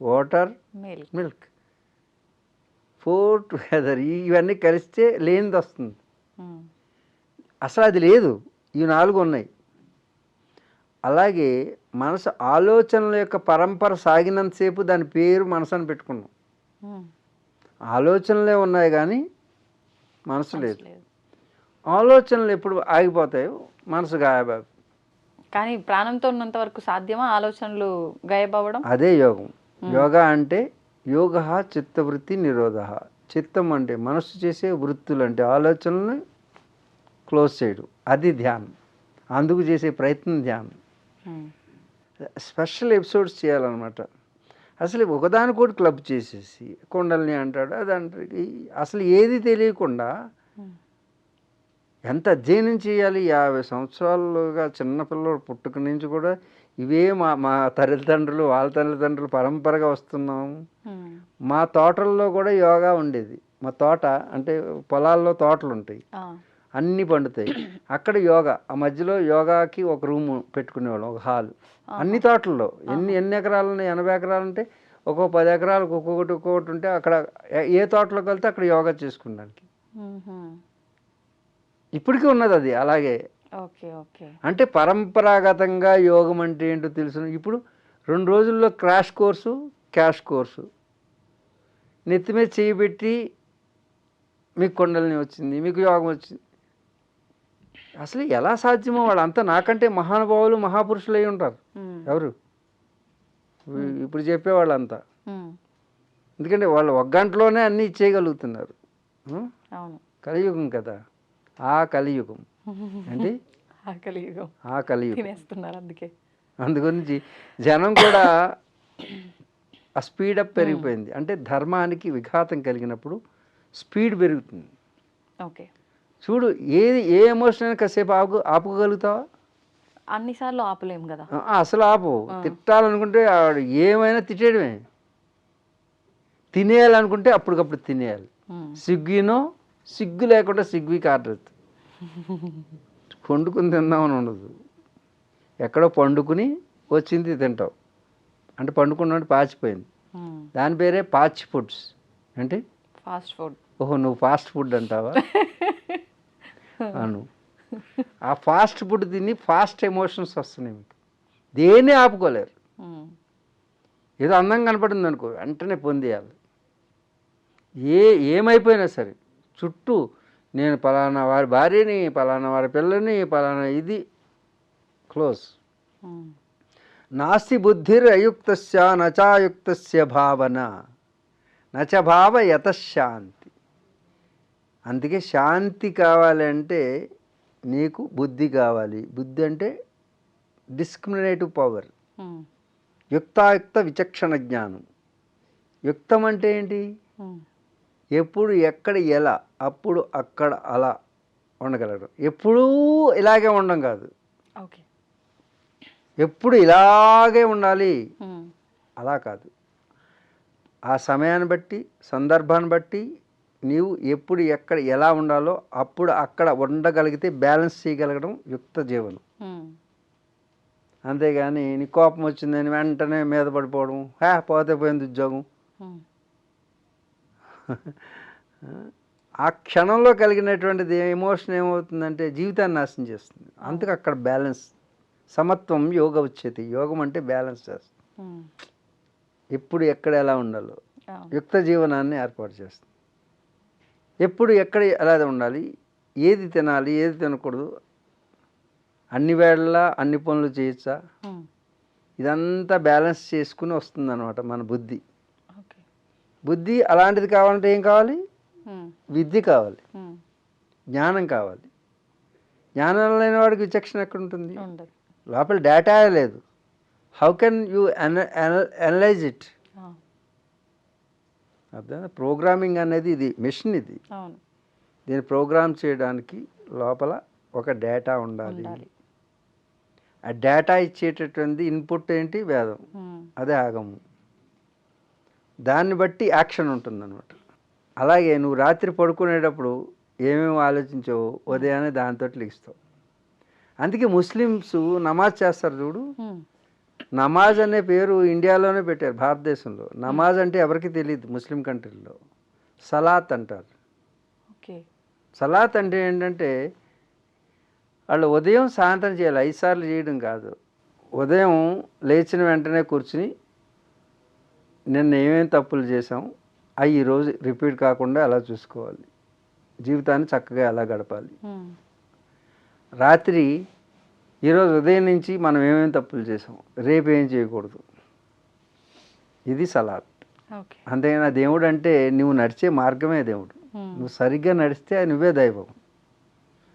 water, milk. 4 together. ఇవన్నీ కలిస్తే లేనిది వస్తుంది. అసలు అది లేదు. ఇవి 4 ఉన్నాయి. అలాగే మనసు ఆలోచనల యొక్క పరంపర సాగినంతసేపు దాని పేరు మనసు అని పెట్టుకున్నాం. ఆలోచనలే ఉన్నాయి కానీ మనసు లేదు. ఆలోచనలు ఎప్పుడు ఆగిపోతాయో మనసు గాయబాగు. కానీ ప్రాణంతో ఉన్నంత వరకు సాధ్యమా ఆలోచనలు గాయబవ్వడం? అదే యోగం. యోగా అంటే యోగ చిత్తవృత్తి నిరోధ. చిత్తం అంటే మనసు చేసే వృత్తులు, అంటే ఆలోచనలు క్లోజ్ చేయడం, అది ధ్యానం. అందుకు చేసే ప్రయత్నం ధ్యానం. స్పెషల్ ఎపిసోడ్స్ చేయాలన్నమాట. అసలు ఒకదానికోటి క్లబ్ చేసేసి కొండల్ని అంటాడు, అది అంటే అసలు ఏది తెలియకుండా ఎంత అధ్యయనం చేయాలి. 50 సంవత్సరాలుగా చిన్నపిల్లలు పుట్టుక నుంచి కూడా ఇవే మా తల్లిదండ్రులు, వాళ్ళ తల్లిదండ్రులు పరంపరగా వస్తున్నాం. మా తోటల్లో కూడా యోగా ఉండేది. మా తోట అంటే పొలాల్లో తోటలు ఉంటాయి, అన్నీ పండుతాయి. అక్కడ యోగా, ఆ మధ్యలో యోగాకి ఒక రూము పెట్టుకునేవాళ్ళం, ఒక హాల్. అన్ని తోటల్లో ఎన్ని ఎకరాలు ఉన్నాయి? 80 ఎకరాలు ఉంటే ఒక్కో 10 ఎకరాలకు ఒక్కొక్కటి ఉంటే అక్కడ ఏ తోటలోకి వెళ్తే అక్కడ యోగా చేసుకున్నానికి. ఇప్పటికీ ఉన్నది అది అలాగే. అంటే పరంపరాగతంగా యోగం అంటే ఏంటో తెలుసు. ఇప్పుడు 2 రోజుల్లో క్రాష్ కోర్సు, క్యాష్ కోర్సు. నెత్తి మీద చేయబెట్టి మీకు కొండల్ని వచ్చింది, మీకు యోగం వచ్చింది. అసలు ఎలా సాధ్యమో? వాళ్ళంతా నాకంటే మహానుభావులు, మహాపురుషులు అయి ఉంటారు. ఎవరు ఇప్పుడు చెప్పేవాళ్ళంతా. ఎందుకంటే వాళ్ళు 1 గంటలోనే అన్నీ ఇచ్చేయగలుగుతున్నారు. కలియుగం కదా, ఆ కలియుగం అంటే ఆ కలియుగం. అందుగురించి జనం కూడా ఆ స్పీడప్ పెరిగిపోయింది. అంటే ధర్మానికి విఘాతం కలిగినప్పుడు స్పీడ్ పెరుగుతుంది. చూడు, ఏ ఎమోషన్ అయినా కాసేపు ఆపుకోగలుగుతావా? అన్నిసార్లు ఆపలేము కదా. అసలు ఆపు. తిట్టాలనుకుంటే ఏమైనా తిట్టేయడమే. తినేయాలనుకుంటే అప్పటికప్పుడు తినేయాలి. సిగ్గు లేకుండా సిగ్గుకి ఆర్డర్. వండుకుని తిందామని ఉండదు. ఎక్కడో పండుకుని వచ్చింది తింటావు. అంటే పండుకున్నట్టు పాచిపోయింది. దాని పేరే పాచి ఫుడ్స్. అంటే ఫాస్ట్ ఫుడ్. ఓహో, నువ్వు ఫాస్ట్ ఫుడ్ అంటావా? అను. ఆ ఫాస్ట్ ఫుడ్ తిని ఫాస్ట్ ఎమోషన్స్ వస్తున్నాయి మీకు. దేన్ని ఆపుకోలేరు. ఏదో అందంగా కనపడింది అనుకో, వెంటనే పొందేయాలి. ఏమైపోయినా సరే చుట్టూ నేను పలానా వారి భార్యని, పలానా వారి పిల్లని, పలానా ఇది క్లోజ్. నాస్తి బుద్ధిర్ అయుక్తస్య నచాయుక్తస్య భావన నచ భావ యతశాంతి. అందుకే శాంతి కావాలి అంటే నీకు బుద్ధి కావాలి. బుద్ధి అంటే డిస్క్రిమినేటివ్ పవర్, యుక్తాయుక్త విచక్షణ జ్ఞానం. యుక్తం అంటే ఏంటి? ఎప్పుడు ఎక్కడ ఎలా, అప్పుడు అక్కడ అలా ఉండగలగడం. ఎప్పుడూ ఇలాగే ఉండడం కాదు, ఓకే. ఎప్పుడు ఇలాగే ఉండాలి అలా కాదు. ఆ సమయాన్ని బట్టి, సందర్భాన్ని బట్టి నీవు ఎప్పుడు ఎక్కడ ఎలా ఉండాలో అప్పుడు అక్కడ ఉండగలిగితే బ్యాలెన్స్ చేయగలగడం యుక్త జీవనం. అంతేగాని నీ కోపం వచ్చిందని వెంటనే మీద పడిపోవడం, పోతే పోయింది ఉద్యోగం. ఆ క్షణంలో కలిగినటువంటిది ఎమోషన్ ఏమవుతుందంటే జీవితాన్ని నాశనం చేస్తుంది. అందుకే అక్కడ బ్యాలెన్స్, సమత్వం యోగ ఉచ్యతి. యోగం అంటే బ్యాలెన్స్ చేస్తుంది, ఎప్పుడు ఎక్కడ ఎలా ఉండాలో యుక్త జీవనాన్ని ఏర్పాటు చేస్తుంది. ఎప్పుడు ఎక్కడ ఎలా ఉండాలి, ఏది తినాలి, ఏది తినకూడదు, అన్ని వేళలా అన్ని పనులు చేయొచ్చా, ఇదంతా బ్యాలెన్స్ చేసుకుని వస్తుంది అన్నమాట మన బుద్ధి. బుద్ధి అలాంటిది కావాలంటే ఏం కావాలి? విద్య కావాలి, జ్ఞానం కావాలి. జ్ఞానం లేని వాడికి విచక్షణ ఎక్కడ ఉంటుంది? లోపల డేటా లేదు. How can you analyse it? అర్థం. ప్రోగ్రామింగ్ అనేది ఇది మెషిన్, ఇది దీన్ని ప్రోగ్రామ్ చేయడానికి లోపల ఒక డేటా ఉండాలి. ఆ డేటా ఇచ్చేటటువంటి ఇన్పుట్ ఏంటి? వేదం, అదే ఆగము. దాన్ని బట్టి యాక్షన్ ఉంటుందన్నమాట. అలాగే నువ్వు రాత్రి పడుకునేటప్పుడు ఏమేమి ఆలోచించావో ఉదయాన్నే దాంతో లెగిస్తావు. అందుకే ముస్లిమ్స్ నమాజ్ చేస్తారు చూడు. నమాజ్ అనే పేరు ఇండియాలోనే పెట్టారు, భారతదేశంలో. నమాజ్ అంటే ఎవరికి తెలియదు ముస్లిం కంట్రీల్లో. సలాత్ అంటారు. సలాత్ అంటే ఏంటంటే వాళ్ళు ఉదయం సాయంత్రం చేయాలి, 5 సార్లు చేయడం కాదు. ఉదయం లేచిన వెంటనే కూర్చుని నిన్న ఏమేమి తప్పులు చేసాం అవి ఈరోజు రిపీట్ కాకుండా ఎలా చూసుకోవాలి, జీవితాన్ని చక్కగా ఎలా గడపాలి. రాత్రి ఈరోజు ఉదయం నుంచి మనం ఏమేమి తప్పులు చేసాం, రేపు ఏం చేయకూడదు, ఇది సలాత్. అంతేగాని దేవుడు అంటే నువ్వు నడిచే మార్గమే దేవుడు. నువ్వు సరిగ్గా నడిస్తే నువ్వే దైవం.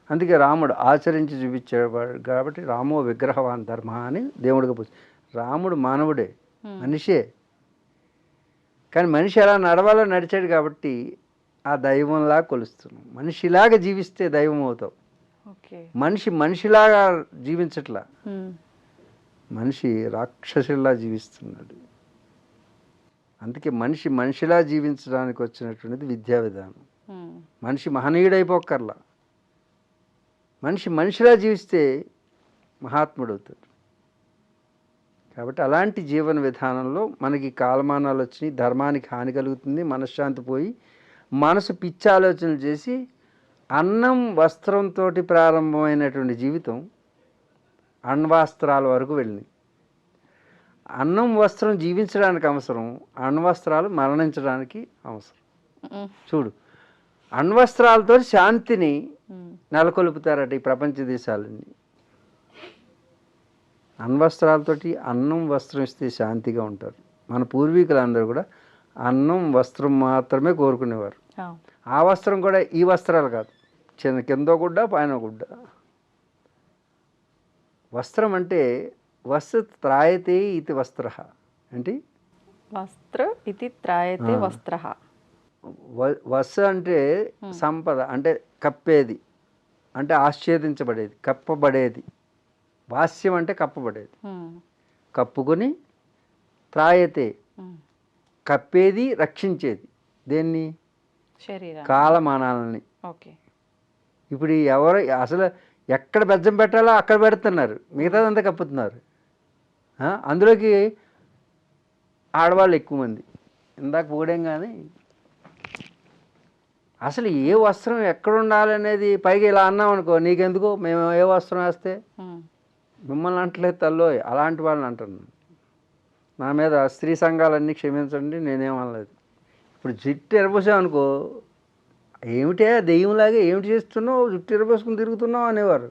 అందుకే రాముడు ఆచరించి చూపించేవాడు కాబట్టి రామో విగ్రహవాన్ ధర్మ అని దేవుడిగా రాముడు మానవుడే, మనిషే. కానీ మనిషి ఎలా నడవాలో నడిచాడు కాబట్టి ఆ దైవంలా కొలుస్తున్నాం. మనిషిలాగా జీవిస్తే దైవం అవుతావు. మనిషి మనిషిలాగా జీవించట్లా, మనిషి రాక్షసులా జీవిస్తున్నాడు. అందుకే మనిషి మనిషిలా జీవించడానికి వచ్చినటువంటిది విద్యా విధానం. మనిషి మహనీయుడైపోక్కర్లా, మనిషి మనిషిలా జీవిస్తే మహాత్ముడు అవుతాడు. కాబట్టి అలాంటి జీవన విధానంలో మనకి కాలమానాలు వచ్చినాయి, ధర్మానికి హాని కలుగుతుంది, మనశ్శాంతి పోయి మనసు పిచ్చి ఆలోచనలు చేసి అన్నం వస్త్రంతో ప్రారంభమైనటువంటి జీవితం అణ్వస్త్రాల వరకు వెళ్ళింది. అన్నం వస్త్రం జీవించడానికి అవసరం, అణ్వస్త్రాలు మరణించడానికి అవసరం. చూడు, అణ్వస్త్రాలతో శాంతిని నెలకొల్పుతారట ఈ ప్రపంచ దేశాలన్నీ. అణ్వస్త్రాలతోటి అన్నం వస్త్రం ఇస్తే శాంతిగా ఉంటారు. మన పూర్వీకులందరూ కూడా అన్నం వస్త్రం మాత్రమే కోరుకునేవారు. ఆ వస్త్రం కూడా ఈ వస్త్రాలు కాదు, చిన్న కింద గుడ్డ పైన గుడ్డ. వస్త్రం అంటే వస్త్ర త్రాయతే ఇది వస్త్ర. ఏంటి? వస్త్ర ఇది త్రాయతే వస్త్ర. వస్ అంటే సంపద, అంటే కప్పేది, అంటే ఆశ్చేదించబడేది, కప్పబడేది. వాస్యం అంటే కప్పబడేది, కప్పుకొని. త్రాయతే కప్పేది, రక్షించేది. దేన్ని? కాలమానాలని. ఇప్పుడు ఎవరు అసలు ఎక్కడ బెజ్జం పెట్టాలో అక్కడ పెడుతున్నారు, మిగతాదంతా కప్పుతున్నారు. అందులోకి ఆడవాళ్ళు ఎక్కువ మంది. ఇందాక పోడేం కానీ అసలు ఏ వస్త్రం ఎక్కడ ఉండాలనేది పైగా ఇలా అన్నాం అనుకో, నీకెందుకు, మేము ఏ వస్త్రం వేస్తే మిమ్మల్ని అంటలేదు తల్లోయ్, అలాంటి వాళ్ళని అంటున్నాను. నా మీద స్త్రీ సంఘాలన్నీ క్షమించండి, నేనేమనలేదు. ఇప్పుడు జుట్టు ఎరబోసామనుకో, ఏమిటే దెయ్యంలాగా ఏమిటి చేస్తున్నావు, జుట్టు ఎరబోసుకుని తిరుగుతున్నావు అనేవారు.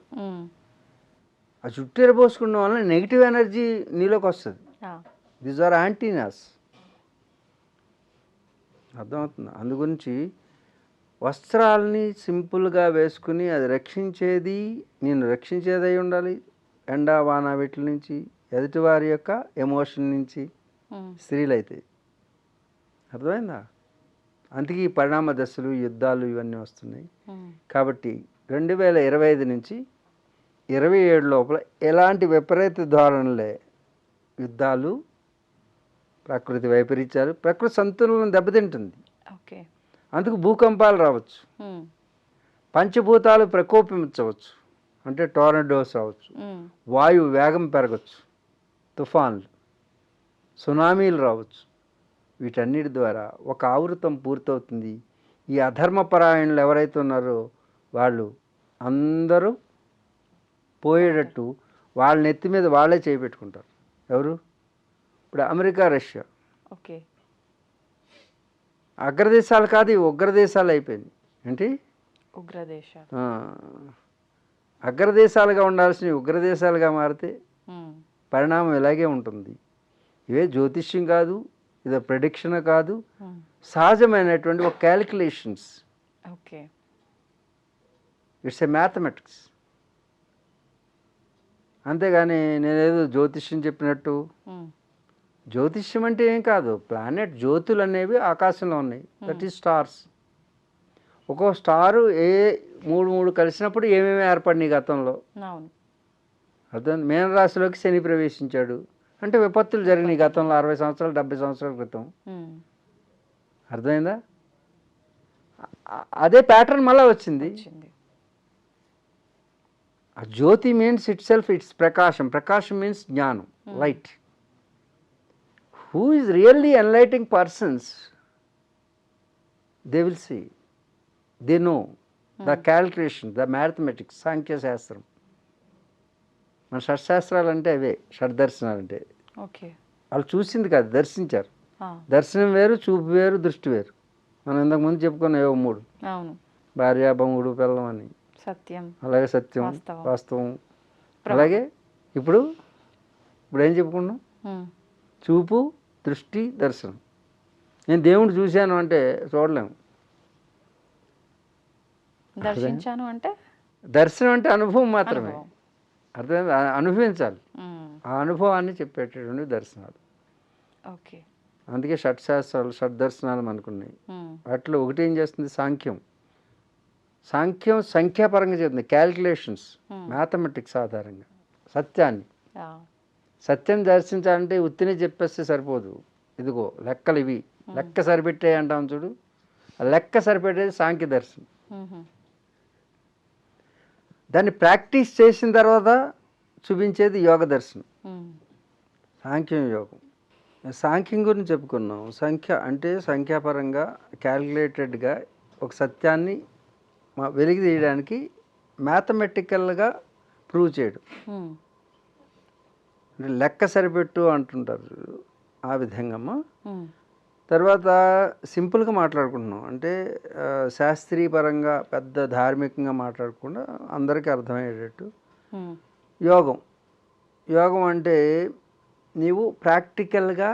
ఆ జుట్టు ఎరబోసుకున్న వల్ల నెగిటివ్ ఎనర్జీ నీలోకి వస్తుంది. These are antennas. అర్థమవుతుంది. అందు గురించి వస్త్రాలని సింపుల్గా వేసుకుని అది రక్షించేది నేను రక్షించేదై ఉండాలి. ఎండా వాన వీటి నుంచి, ఎదుటివారి యొక్క ఎమోషన్ నుంచి స్త్రీలైతే. అర్థమైందా? అందుకే ఈ పరిణామ దశలు, యుద్ధాలు ఇవన్నీ వస్తున్నాయి. కాబట్టి 2025 నుంచి 27 లోపల ఎలాంటి విపరీత ధోరణులే, యుద్ధాలు, ప్రకృతి వైపరీత్యాలు, ప్రకృతి సంతులనం దెబ్బతింటుంది. ఓకే. అందుకు భూకంపాలు రావచ్చు, పంచభూతాలు ప్రకోపించవచ్చు, అంటే టోర్నడోస్ రావచ్చు, వాయువు వేగం పెరగచ్చు, తుఫాన్లు, సునామీలు రావచ్చు. వీటన్నిటి ద్వారా ఒక ఆవృతం పూర్తవుతుంది. ఈ అధర్మపరాయణులు ఎవరైతే ఉన్నారో వాళ్ళు అందరూ పోయేటట్టు వాళ్ళ నెత్తి మీద వాళ్ళే చేపెట్టుకుంటారు. ఎవరు? ఇప్పుడు అమెరికా, రష్యా ఓకే, అగ్రదేశాలు కాదు, ఇవి ఉగ్రదేశాలు అయిపోయింది. ఏంటి? ఉగ్రదేశాలు. అగ్రదేశాలుగా ఉండాల్సినవి ఉగ్రదేశాలుగా మారితే పరిణామం ఇలాగే ఉంటుంది. ఇవే జ్యోతిష్యం కాదు, ఇదో ప్రెడిక్షన్ కాదు, సహజమైనటువంటి ఒక calculations. Okay. It's a mathematics. అంతేగాని నేనేదో జ్యోతిష్యం చెప్పినట్టు. జ్యోతిష్యం అంటే ఏం కాదు, ప్లానెట్ జ్యోతులు అనేవి ఆకాశంలో ఉన్నాయి. That is stars. ఒక్కో స్టారు ఏ మూడు కలిసినప్పుడు ఏమేమి ఏర్పడినాయి గతంలో. అర్థం? మీనరాశిలోకి శని ప్రవేశించాడు అంటే విపత్తులు జరిగినాయి గతంలో 60 సంవత్సరాలు 70 సంవత్సరాల క్రితం. అర్థమైందా? అదే ప్యాటర్న్ మళ్ళీ వచ్చింది. ఆ జ్యోతి మీన్స్ ఇట్ సెల్ఫ్, ఇట్స్ ప్రకాశం. ప్రకాశం మీన్స్ జ్ఞానం, light. Who is really enlightening persons, they will see, they know the calculation, the mathematics, సాంఖ్యశాస్త్రం. మన షట్శాస్త్రాలు అంటే అవే, షడ్దర్శనాలు అంటే. ఓకే. వాళ్ళు చూసింది కాదు, దర్శించారు. దర్శనం వేరు, చూపు వేరు, దృష్టి వేరు. మనం ఇంతకుముందు చెప్పుకున్నాం ఏవో 3: భార్య, భంగుడు, పిల్లం అని. సత్యం, అలాగే సత్యం, వాస్తవం. అలాగే ఇప్పుడు ఏం చెప్పుకున్నాం? చూపు, దృష్టి, దర్శనం. నేను దేవుడు చూశాను అంటే చూడలేము. దర్శించాను అంటే, దర్శనం అంటే అనుభవం మాత్రమే. అర్థమైంది? అనుభవించాలి. ఆ అనుభవాన్ని చెప్పేటటువంటి దర్శనాలు. ఓకే. అందుకే షట్శాస్త్రాలు, షడ్దర్శనాలు మనకున్నాయి. వాటిలో ఒకటి ఏం చేస్తుంది? సాంఖ్యం. సాంఖ్యం సంఖ్యాపరంగా చెప్తుంది, క్యాల్కులేషన్స్, మ్యాథమెటిక్స్ ఆధారంగా సత్యాన్ని. సత్యం దర్శించాలంటే ఉత్తినే చెప్పేస్తే సరిపోదు. ఇదిగో లెక్కలు ఇవి, లెక్క సరిపెట్టే అంటాం చూడు. ఆ లెక్క సరిపెట్టేది సాంఖ్య దర్శనం. దాన్ని ప్రాక్టీస్ చేసిన తర్వాత చూపించేది యోగ దర్శనం, సాంఖ్యం, యోగం. సాంఖ్యం గురించి చెప్పుకున్నాం. సంఖ్య అంటే సంఖ్యాపరంగా క్యాల్కులేటెడ్గా ఒక సత్యాన్ని వెలికి తీయడానికి మ్యాథమెటికల్గా ప్రూవ్ చేయడం. అంటే లెక్క సరిపెట్టు అంటుంటారు, ఆ విధంగా. తర్వాత సింపుల్గా మాట్లాడుకుంటున్నాం అంటే శాస్త్రీయపరంగా పెద్ద ధార్మికంగా మాట్లాడకుండా అందరికీ అర్థమయ్యేటట్టు. యోగం. యోగం అంటే నీవు ప్రాక్టికల్గా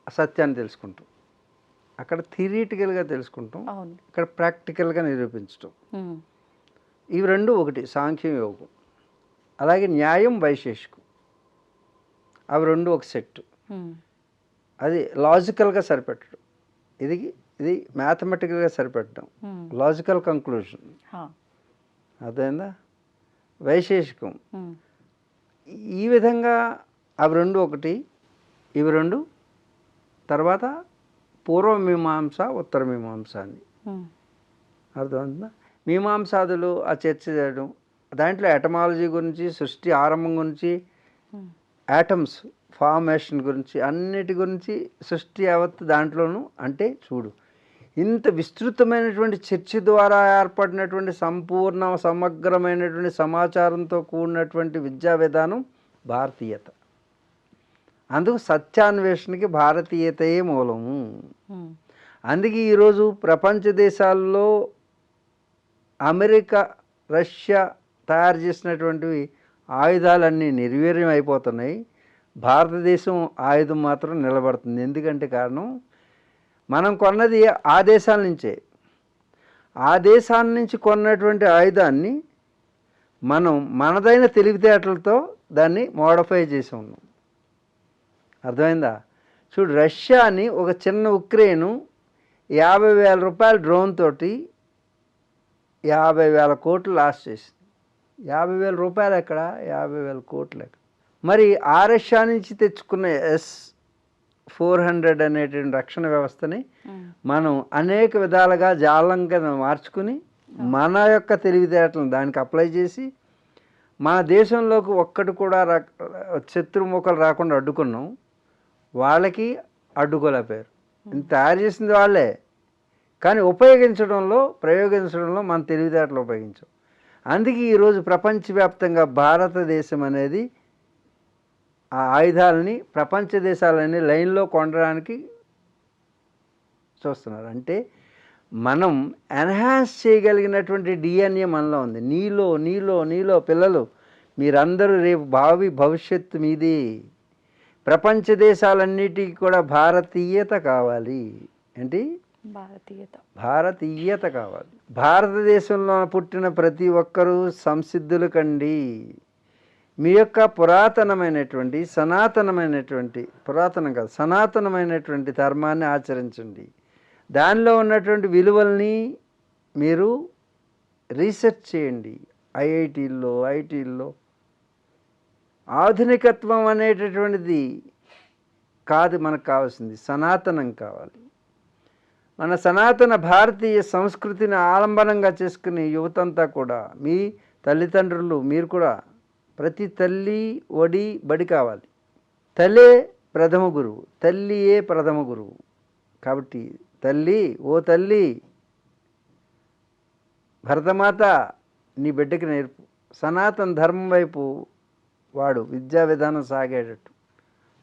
సత్యాన్ని తెలుసుకుంటాం. అక్కడ థియరిటికల్గా తెలుసుకుంటాం, ఇక్కడ ప్రాక్టికల్గా నిరూపించటం. ఇవి రెండు ఒకటి, సాంఖ్యం, యోగం. అలాగే న్యాయం, వైశేషికం, అవి రెండు ఒక సెట్. అది లాజికల్గా సరిపెట్టడం, ఇది మ్యాథమెటికల్గా సరిపెట్టడం, లాజికల్ కంక్లూజన్. అర్థమైందా? వైశేషికం. ఈ విధంగా అవి రెండు ఒకటి, ఇవి రెండు. తర్వాత పూర్వమీమాంస, ఉత్తర మీమాంస అని. అర్థమవుతుందా? మీమాంసాదులు ఆ చర్చ చేయడం, దాంట్లో ఎటమాలజీ గురించి, సృష్టి ఆరంభం గురించి, యాటమ్స్ ఫార్మేషన్ గురించి, అన్నిటి గురించి, సృష్టి యావత్తు దాంట్లోనూ. అంటే చూడు, ఇంత విస్తృతమైనటువంటి చర్చ ద్వారా ఏర్పడినటువంటి సంపూర్ణ సమగ్రమైనటువంటి సమాచారంతో కూడినటువంటి విద్యా విధానం భారతీయత. అందుకు సత్యాన్వేషణకి భారతీయతయే మూలము. అందుకే ఈరోజు ప్రపంచ దేశాల్లో అమెరికా, రష్యా తయారు చేసినటువంటివి ఆయుధాలన్నీ నిర్వీర్యం అయిపోతున్నాయి. భారతదేశం ఆయుధం మాత్రం నిలబడుతుంది. ఎందుకంటే కారణం, మనం కొన్నది ఆ దేశాల నుంచే. ఆ దేశాన్ని నుంచి కొన్నటువంటి ఆయుధాన్ని మనం మనదైన తెలివితేటలతో దాన్ని మోడిఫై చేసి ఉన్నాం. అర్థమైందా? చూడు, రష్యాని ఒక చిన్న ఉక్రెయిన్ 50,000 రూపాయల డ్రోన్ తోటి 50,000 కోట్లు లాస్ చేసింది. 50,000 రూపాయలు ఎక్కడ, 50,000 కోట్లు ఎక్కడ? మరి ఆ రష్యా నుంచి తెచ్చుకున్న S-400 అనేటువంటి రక్షణ వ్యవస్థని మనం అనేక విధాలుగా జాలంగా మార్చుకుని మన యొక్క తెలివితేటలను దానికి అప్లై చేసి మన దేశంలోకి ఒక్కటి కూడా శత్రుముఖలు రాకుండా అడ్డుకున్నాం. వాళ్ళకి అడ్డుకోలేకపోయారు. తయారు చేసింది వాళ్ళే, కానీ ప్రయోగించడంలో మన తెలివితేటలు ఉపయోగించాం. అందుకే ఈరోజు ప్రపంచవ్యాప్తంగా భారతదేశం అనేది ఆ ఆయుధాలని ప్రపంచ దేశాలన్నీ లైన్లో కొనడానికి చూస్తున్నారు. అంటే మనం ఎన్హాన్స్ చేయగలిగినటువంటి డిఎన్ఏ మనలో ఉంది. నీలో పిల్లలు మీరందరూ రేపు భవిష్యత్తు మీది. ప్రపంచ దేశాలన్నిటికీ కూడా భారతీయత కావాలి. ఏంటి? భారతీయత కావాలి. భారతదేశంలో పుట్టిన ప్రతి ఒక్కరూ సంసిద్ధులు కండి. మీ యొక్క సనాతనమైనటువంటి ధర్మాన్ని ఆచరించండి. దానిలో ఉన్నటువంటి విలువల్ని మీరు రీసెర్చ్ చేయండి. ఐఐటీల్లో ఆధునికత్వం అనేటటువంటిది కాదు మనకు కావాల్సింది, సనాతనం కావాలి. మన సనాతన భారతీయ సంస్కృతిని ఆలంబనంగా చేసుకుని యువతంతా కూడా, మీ తల్లిదండ్రులు, మీరు కూడా ప్రతి తల్లి ఒడి బడి కావాలి. తల్లియే ప్రథమ గురువు. కాబట్టి ఓ తల్లి భరతమాత నీ బిడ్డకి నేర్పు. సనాతన ధర్మం వైపు వాడు విద్యా విధానం సాగేటట్టు,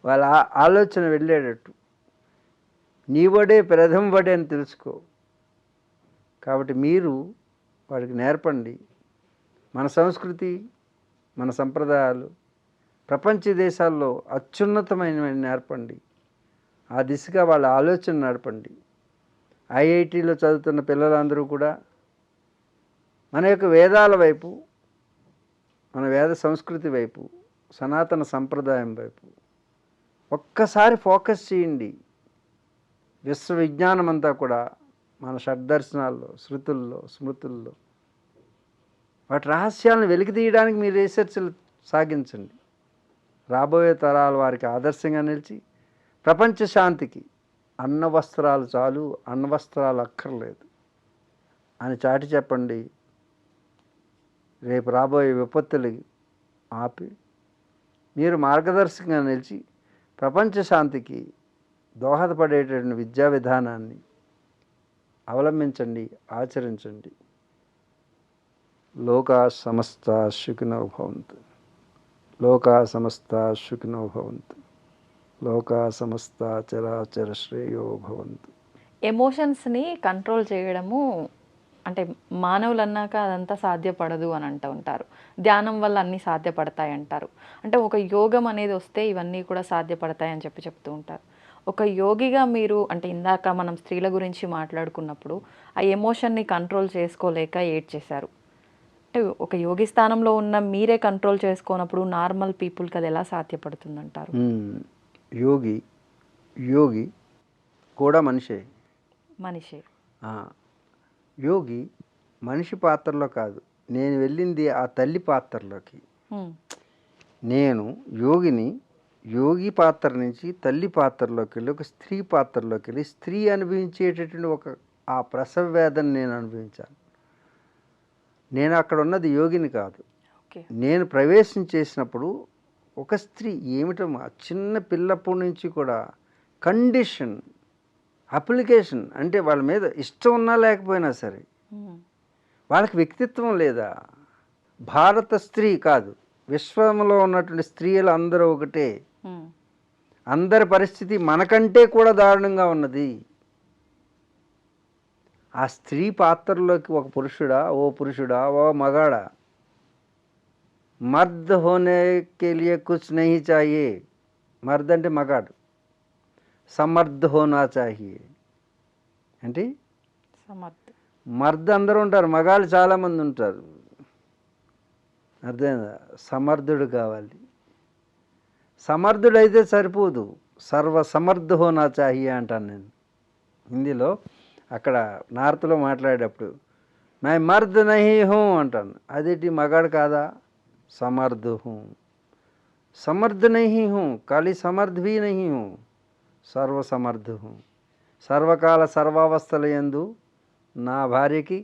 వాళ్ళ ఆలోచన వెళ్ళేటట్టు నీ బడే ప్రథమ బడి అని తెలుసుకో. కాబట్టి మీరు వాడికి నేర్పండి. మన సంస్కృతి, మన సంప్రదాయాలు ప్రపంచ దేశాల్లో అత్యున్నతమైనవి నేర్పండి. ఆ దిశగా వాళ్ళ ఆలోచన నడపండి. ఐఐటీలో చదువుతున్న పిల్లలందరూ కూడా మన యొక్క వేదాల వైపు, మన వేద సంస్కృతి వైపు, సనాతన సంప్రదాయం వైపు ఒక్కసారి ఫోకస్ చేయండి. విశ్వవిజ్ఞానం అంతా కూడా మన షడ్దర్శనాల్లో, శృతుల్లో, స్మృతుల్లో వాటి రహస్యాలను వెలికి తీయడానికి మీరు రీసెర్చ్లు సాగించండి. రాబోయే తరాల వారికి ఆదర్శంగా నిలిచి ప్రపంచ శాంతికి అన్న వస్త్రాలు చాలు, అన్న వస్త్రాలు అక్కర్లేదు అని చాటి చెప్పండి. రేపు రాబోయే విపత్తులకి ఆపి మీరు మార్గదర్శకంగా నిలిచి ప్రపంచ శాంతికి దోహదపడేటటువంటి విద్యా విధానాన్ని అవలంబించండి, ఆచరించండి. లోకా సమస్త సుఖినో భవంతు. లోకా సమస్త సుఖినో భవంతు. లోకా సమస్త చరాచర శ్రేయో భవంతు. ఎమోషన్స్ని కంట్రోల్ చేయడము అంటే మానవులు అన్నాక అదంతా సాధ్యపడదు అని అంటూ ఉంటారు. ధ్యానం వల్ల అన్నీ సాధ్యపడతాయి అంటారు. అంటే ఒక యోగం అనేది వస్తే ఇవన్నీ కూడా సాధ్యపడతాయి అని చెప్తూ ఉంటారు. ఒక యోగిగా మీరు, అంటే ఇందాక మనం స్త్రీల గురించి మాట్లాడుకున్నప్పుడు ఆ ఎమోషన్ని కంట్రోల్ చేసుకోలేక ఏడ్చేశారు. అంటే ఒక యోగి స్థానంలో ఉన్న మీరే కంట్రోల్ చేసుకోనప్పుడు నార్మల్ పీపుల్కి అది ఎలా సాధ్యపడుతుందంటారు? యోగి కూడా మనిషే. యోగి మనిషి పాత్రలో కాదు, నేను వెళ్ళింది ఆ తల్లి పాత్రలోకి. నేను యోగి పాత్ర నుంచి తల్లి పాత్రలోకి వెళ్ళి ఒక స్త్రీ పాత్రలోకి వెళ్ళి స్త్రీ అనుభవించేటటువంటి ఆ ప్రసవ వేదన నేను అనుభవించాను. నేను అక్కడ ఉన్నది యోగిని కాదు. నేను ప్రవేశం చేసినప్పుడు ఒక స్త్రీ ఏమిటమ్మా, చిన్న పిల్లప్పటి నుంచి కూడా కండిషన్, అప్లికేషన్, అంటే వాళ్ళ మీద ఇష్టం ఉన్నా లేకపోయినా సరే వాళ్ళకి వ్యక్తిత్వం లేదా? భారత స్త్రీ కాదు, విశ్వంలో ఉన్నటువంటి స్త్రీలు అందరూ ఒకటే. అందరి పరిస్థితి మనకంటే కూడా దారుణంగా ఉన్నది. ఆ స్త్రీ పాత్రలోకి ఓ పురుషుడా, ఓ మగాడా, మర్ద్ హోనే కే లియే కుచ్ నహీ చాహియే. మర్ద్ అంటే మగాడు, సమర్థ్ హోనా చాహియే. అంటే మర్ద అందరూ ఉంటారు, మగాళ్ళు చాలామంది ఉంటారు. అర్థమైందా? సమర్థుడు కావాలి. సమర్థుడైతే సరిపోదు, సర్వ సమర్థ హోనా చాహియే అంటాను నేను హిందీలో. అక్కడ నార్త్లో మాట్లాడేటప్పుడు మై మర్ద్ నహీ హూ అంటాను. అదేంటి మగాడు కాదా? సమర్థ హూ, సమర్థ నహీ హూ, ఖాళీ సమర్థ భీ నహీ హూ, సర్వ సమర్థ హూ. సర్వకాల సర్వావస్థల యందు నా భార్యకి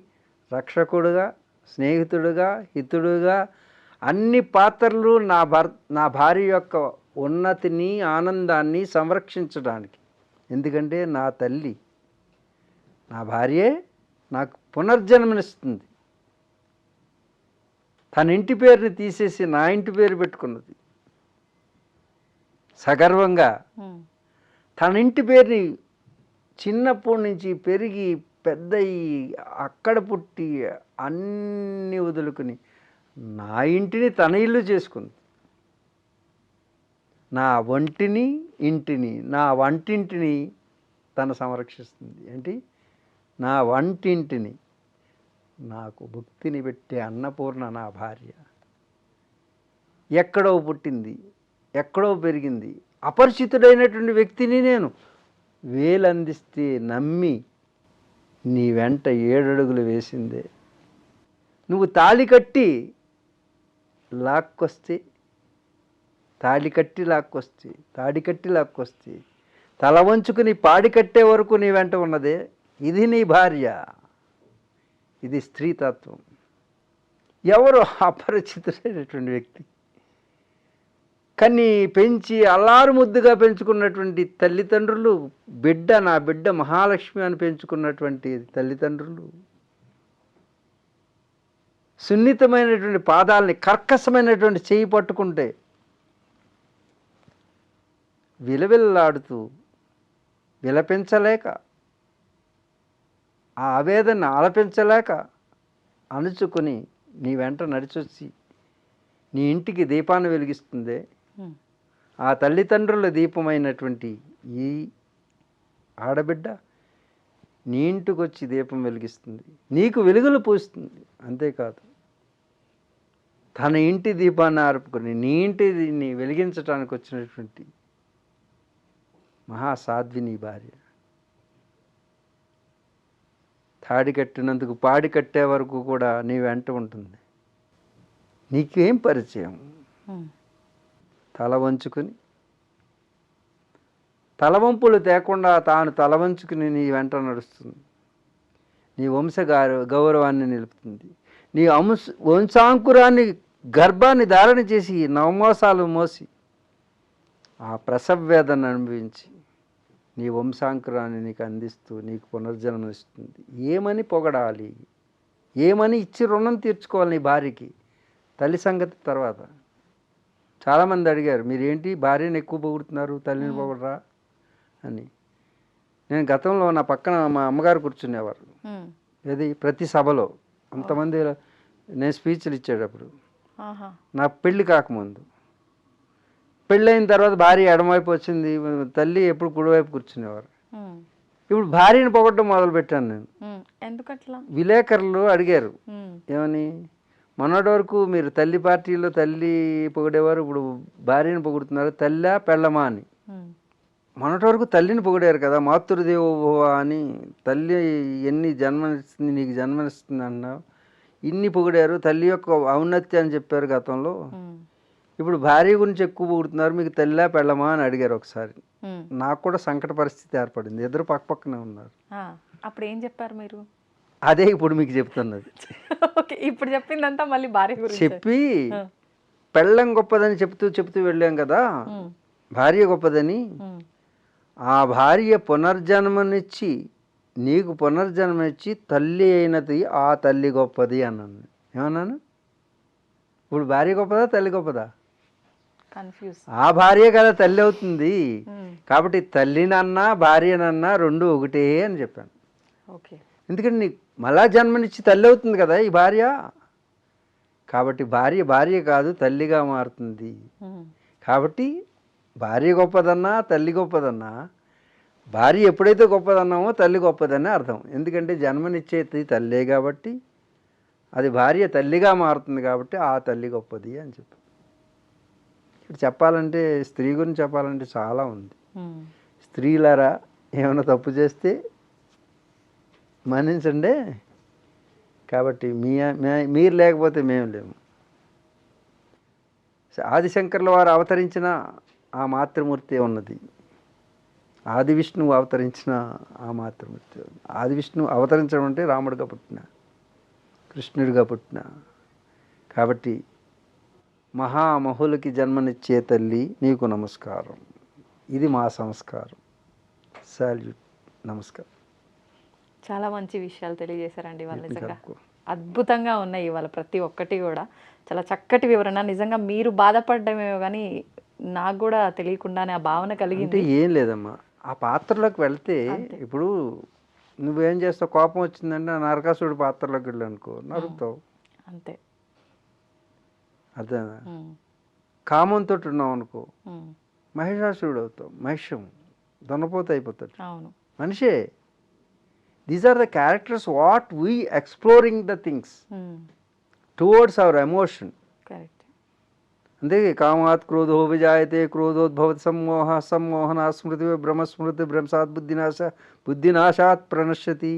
రక్షకుడుగా, స్నేహితుడుగా, హితుడుగా అన్ని పాత్రలు నా భార్య యొక్క ఉన్నతిని, ఆనందాన్ని సంరక్షించడానికి. ఎందుకంటే నా తల్లి, నా భార్యే నాకు పునర్జన్మనిస్తుంది. తన ఇంటి పేరుని తీసేసి నా ఇంటి పేరు పెట్టుకున్నది సగర్వంగా. తన ఇంటి పేరుని చిన్నప్పటి నుంచి పెరిగి పెద్దయి అక్కడ పుట్టి అన్నీ వదులుకుని నా ఇంటిని తన ఇల్లు చేసుకుంది. నా ఒంటిని, ఇంటిని, నా వంటింటిని తను సంరక్షిస్తుంది. ఏంటి? నా వంటింటిని. నాకు భుక్తిని పెట్టే అన్నపూర్ణ నా భార్య. ఎక్కడో పుట్టింది, ఎక్కడో పెరిగింది, అపరిచితుడైనటువంటి వ్యక్తిని నేను వేలందిస్తే నమ్మి నీ వెంట 7 అడుగులు వేసిందే. నువ్వు తాళి కట్టి లాక్కొస్తే, తాళి కట్టి లాక్కొస్తే తల వంచుకుని పాడి కట్టే వరకు నీ వెంట ఉన్నదే, ఇది నీ భార్య. ఇది స్త్రీతత్వం. ఎవరో అపరిచితుడైనటువంటి వ్యక్తి కానీ పెంచి అల్లారు ముద్దుగా పెంచుకున్నటువంటి తల్లిదండ్రులు, నా బిడ్డ మహాలక్ష్మి అని పెంచుకున్నటువంటి తల్లిదండ్రులు సున్నితమైనటువంటి పాదాలని, కర్కశమైనటువంటి చేయి పట్టుకుంటే విలవిల్లాడుతూ విలపించలేక, ఆ ఆవేదన ఆలపించలేక అణుచుకొని నీ వెంట నడిచొచ్చి నీ ఇంటికి దీపాన్ని వెలిగిస్తుందే, ఆ తల్లిదండ్రుల దీపమైనటువంటి ఈ ఆడబిడ్డ నీ ఇంటికి వచ్చి దీపం వెలిగిస్తుంది, నీకు వెలుగులు పూస్తుంది. అంతేకాదు, తన ఇంటి దీపాన్ని ఆర్పుకొని నీ ఇంటిని వెలిగించడానికి వచ్చినటువంటి మహాసాధ్వి నీ భార్య. తాడి కట్టినందుకు పాడి కట్టే వరకు కూడా నీ వెంట ఉంటుంది. నీకేం పరిచయం? తల వంచుకుని, తలవంపులు తేకుండా తాను తల వంచుకుని నీ వెంట నడుస్తుంది. నీ గౌరవాన్ని నిలుపుతుంది. నీ వంశాంకురాన్ని, గర్భాన్ని ధారణ చేసి 9 మాసాలు మోసి ఆ ప్రసవ వేదన అనుభవించి నీ వంశాంకురాన్ని నీకు అందిస్తూ నీకు పునర్జన్మనిస్తుంది. ఏమని పొగడాలి? ఏమని ఇచ్చి రుణం తీర్చుకోవాలి నీ భార్యకి? తల్లి సంగతి తర్వాత. చాలామంది అడిగారు, మీరేంటి భార్యను ఎక్కువ పొగుడుతున్నారు, తల్లిని పొగడరా అని. నేను గతంలో నా పక్కన మా అమ్మగారు కూర్చునేవారు. ఏది ప్రతి సభలో అంతమంది నేను స్పీచ్లు ఇచ్చేటప్పుడు, నా పెళ్ళి కాకముందు. పెళ్ళైన తర్వాత భార్య ఎడమవైపు వచ్చింది, తల్లి ఎప్పుడు కుడివైపు కూర్చునేవారు. ఇప్పుడు భార్యను పొగడడం మొదలుపెట్టాను నేను. ఎందుకట్లా? విలేకరులు అడిగారు, ఏమని, మొన్నటి వరకు మీరు తల్లి పార్టీలో తల్లి పొగిడేవారు, ఇప్పుడు భార్యను పొగుడుతున్నారు, తల్లా పెళ్ళమా అని. మొన్నటి వరకు తల్లిని పొగిడారు కదా, మాతృదేవోభవ అని. తల్లి ఎన్ని జన్మనిస్తుంది, నీకు జన్మనిస్తుంది అన్నావు, ఇన్ని పొగిడారు. తల్లి యొక్క ఔన్నత్యం అని చెప్పారు గతంలో. ఇప్పుడు భార్య గురించి ఎక్కువ పొగుడుతున్నారు, మీకు తల్లా పెళ్ళమా అని అడిగారు ఒకసారి. నాకు కూడా సంకట పరిస్థితి ఏర్పడింది. ఇద్దరు పక్కనే ఉన్నారు. అప్పుడు ఏం చెప్పారు మీరు? అదే ఇప్పుడు మీకు చెప్తున్నది. ఇప్పుడు చెప్పిందంతా మళ్ళీ భార్య గురించి చెప్పి, పెళ్ళం గొప్పదని చెప్తూ వెళ్ళాం కదా, భార్య గొప్పదని. ఆ భార్య పునర్జన్మనిచ్చి, నీకు పునర్జన్మనిచ్చి తల్లి అయినది ఆ తల్లి గొప్పది అన్నాను. ఏమన్నాను? ఇప్పుడు భార్య గొప్పదా, తల్లి గొప్పదా? కన్ఫ్యూజ్. ఆ భార్య కదా తల్లి అవుతుంది. కాబట్టి తల్లినన్నా భార్యనన్నా రెండు ఒకటే అని చెప్పాను. ఓకే. ఎందుకంటే నీకు మళ్ళా జన్మనిచ్చి తల్లి అవుతుంది కదా ఈ భార్య. కాబట్టి భార్య కాదు, తల్లిగా మారుతుంది. కాబట్టి భార్య గొప్పదన్నా, తల్లి గొప్పదన్నా, భార్య ఎప్పుడైతే గొప్పదన్నామో తల్లి గొప్పదని అర్థం. ఎందుకంటే జన్మనిచ్చేది తల్లే కాబట్టి, అది భార్య తల్లిగా మారుతుంది కాబట్టి ఆ తల్లి గొప్పది అని చెప్పి. ఇక్కడ చెప్పాలంటే స్త్రీ గురించి చెప్పాలంటే చాలా ఉంది. స్త్రీలారా ఏమైనా తప్పు చేస్తే మన్నించండి. కాబట్టి మీరు లేకపోతే మేము లేము. ఆదిశంకర్ల వారు అవతరించిన ఆ మాతృమూర్తి ఉన్నది. ఆది విష్ణువు అవతరించిన ఆ మాతృమూర్తి. ఆది విష్ణువు అవతరించడం అంటే రాముడిగా పుట్టిన, కృష్ణుడిగా పుట్టిన. కాబట్టి మహామహులకి జన్మనిచ్చే తల్లి నీకు నమస్కారం. ఇది మా సంస్కారం. సాల్యూట్. నమస్కారం. చాలా మంచి విషయాలు తెలియజేశారండి ఇవాళ. నిజంగా అద్భుతంగా ఉన్నాయి ఇవాళ ప్రతి ఒక్కటి కూడా. చాలా చక్కటి వివరణ. నిజంగా మీరు బాధపడ్డమేమో కానీ నాకు కూడా తెలియకుండానే ఆ భావన కలిగింది. అంటే ఏం లేదమ్మా, ఆ పాత్రలోకి వెళ్తే ఇప్పుడు నువ్వేం చేస్తావు, కోపం వచ్చిందంటే ఆ నరకాసుడి పాత్రలోకి వెళ్ళి అనుకో, నరుకుతావు అంతే. అర్థం. కామంతో ఉన్నావు అనుకో, మహిషాసురుడు అవుతావు. మహిషం దొన్నపోత అయిపోతాడు. అవును, మనిషే. These are the characters what we exploring the things towards our emotion. Correct. అంతే. కామాత్ క్రోధో విజాయతే, క్రోధోద్భవతి సమ్మోహ, సమ్మోహనా స్మృతి, బ్రహ్మస్మృతి, భ్రంశాత్ బుద్ధినాశాత్ ప్రణశ్యతి.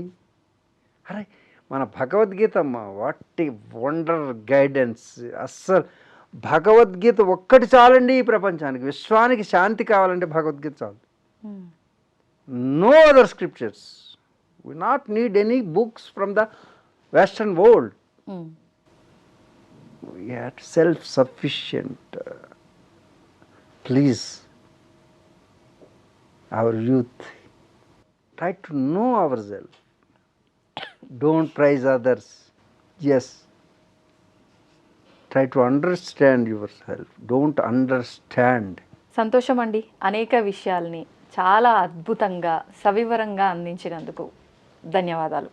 అరే మన భగవద్గీత అమ్మ, వాట్ ఏ వండర్ గైడెన్స్. అస్సలు భగవద్గీత ఒక్కటి చాలండి ఈ ప్రపంచానికి. విశ్వానికి శాంతి కావాలంటే భగవద్గీత చాలు. No other scriptures. We not need any books from the western world. We are self-sufficient. Please, our youth, try to know ourselves. Don't praise others. Yes. Try to understand yourself. Don't understand. సంతోషం అండి. అనేక విషయాల్ని చాలా అద్భుతంగా సవివరంగా అందించినందుకు ధన్యవాదాలు.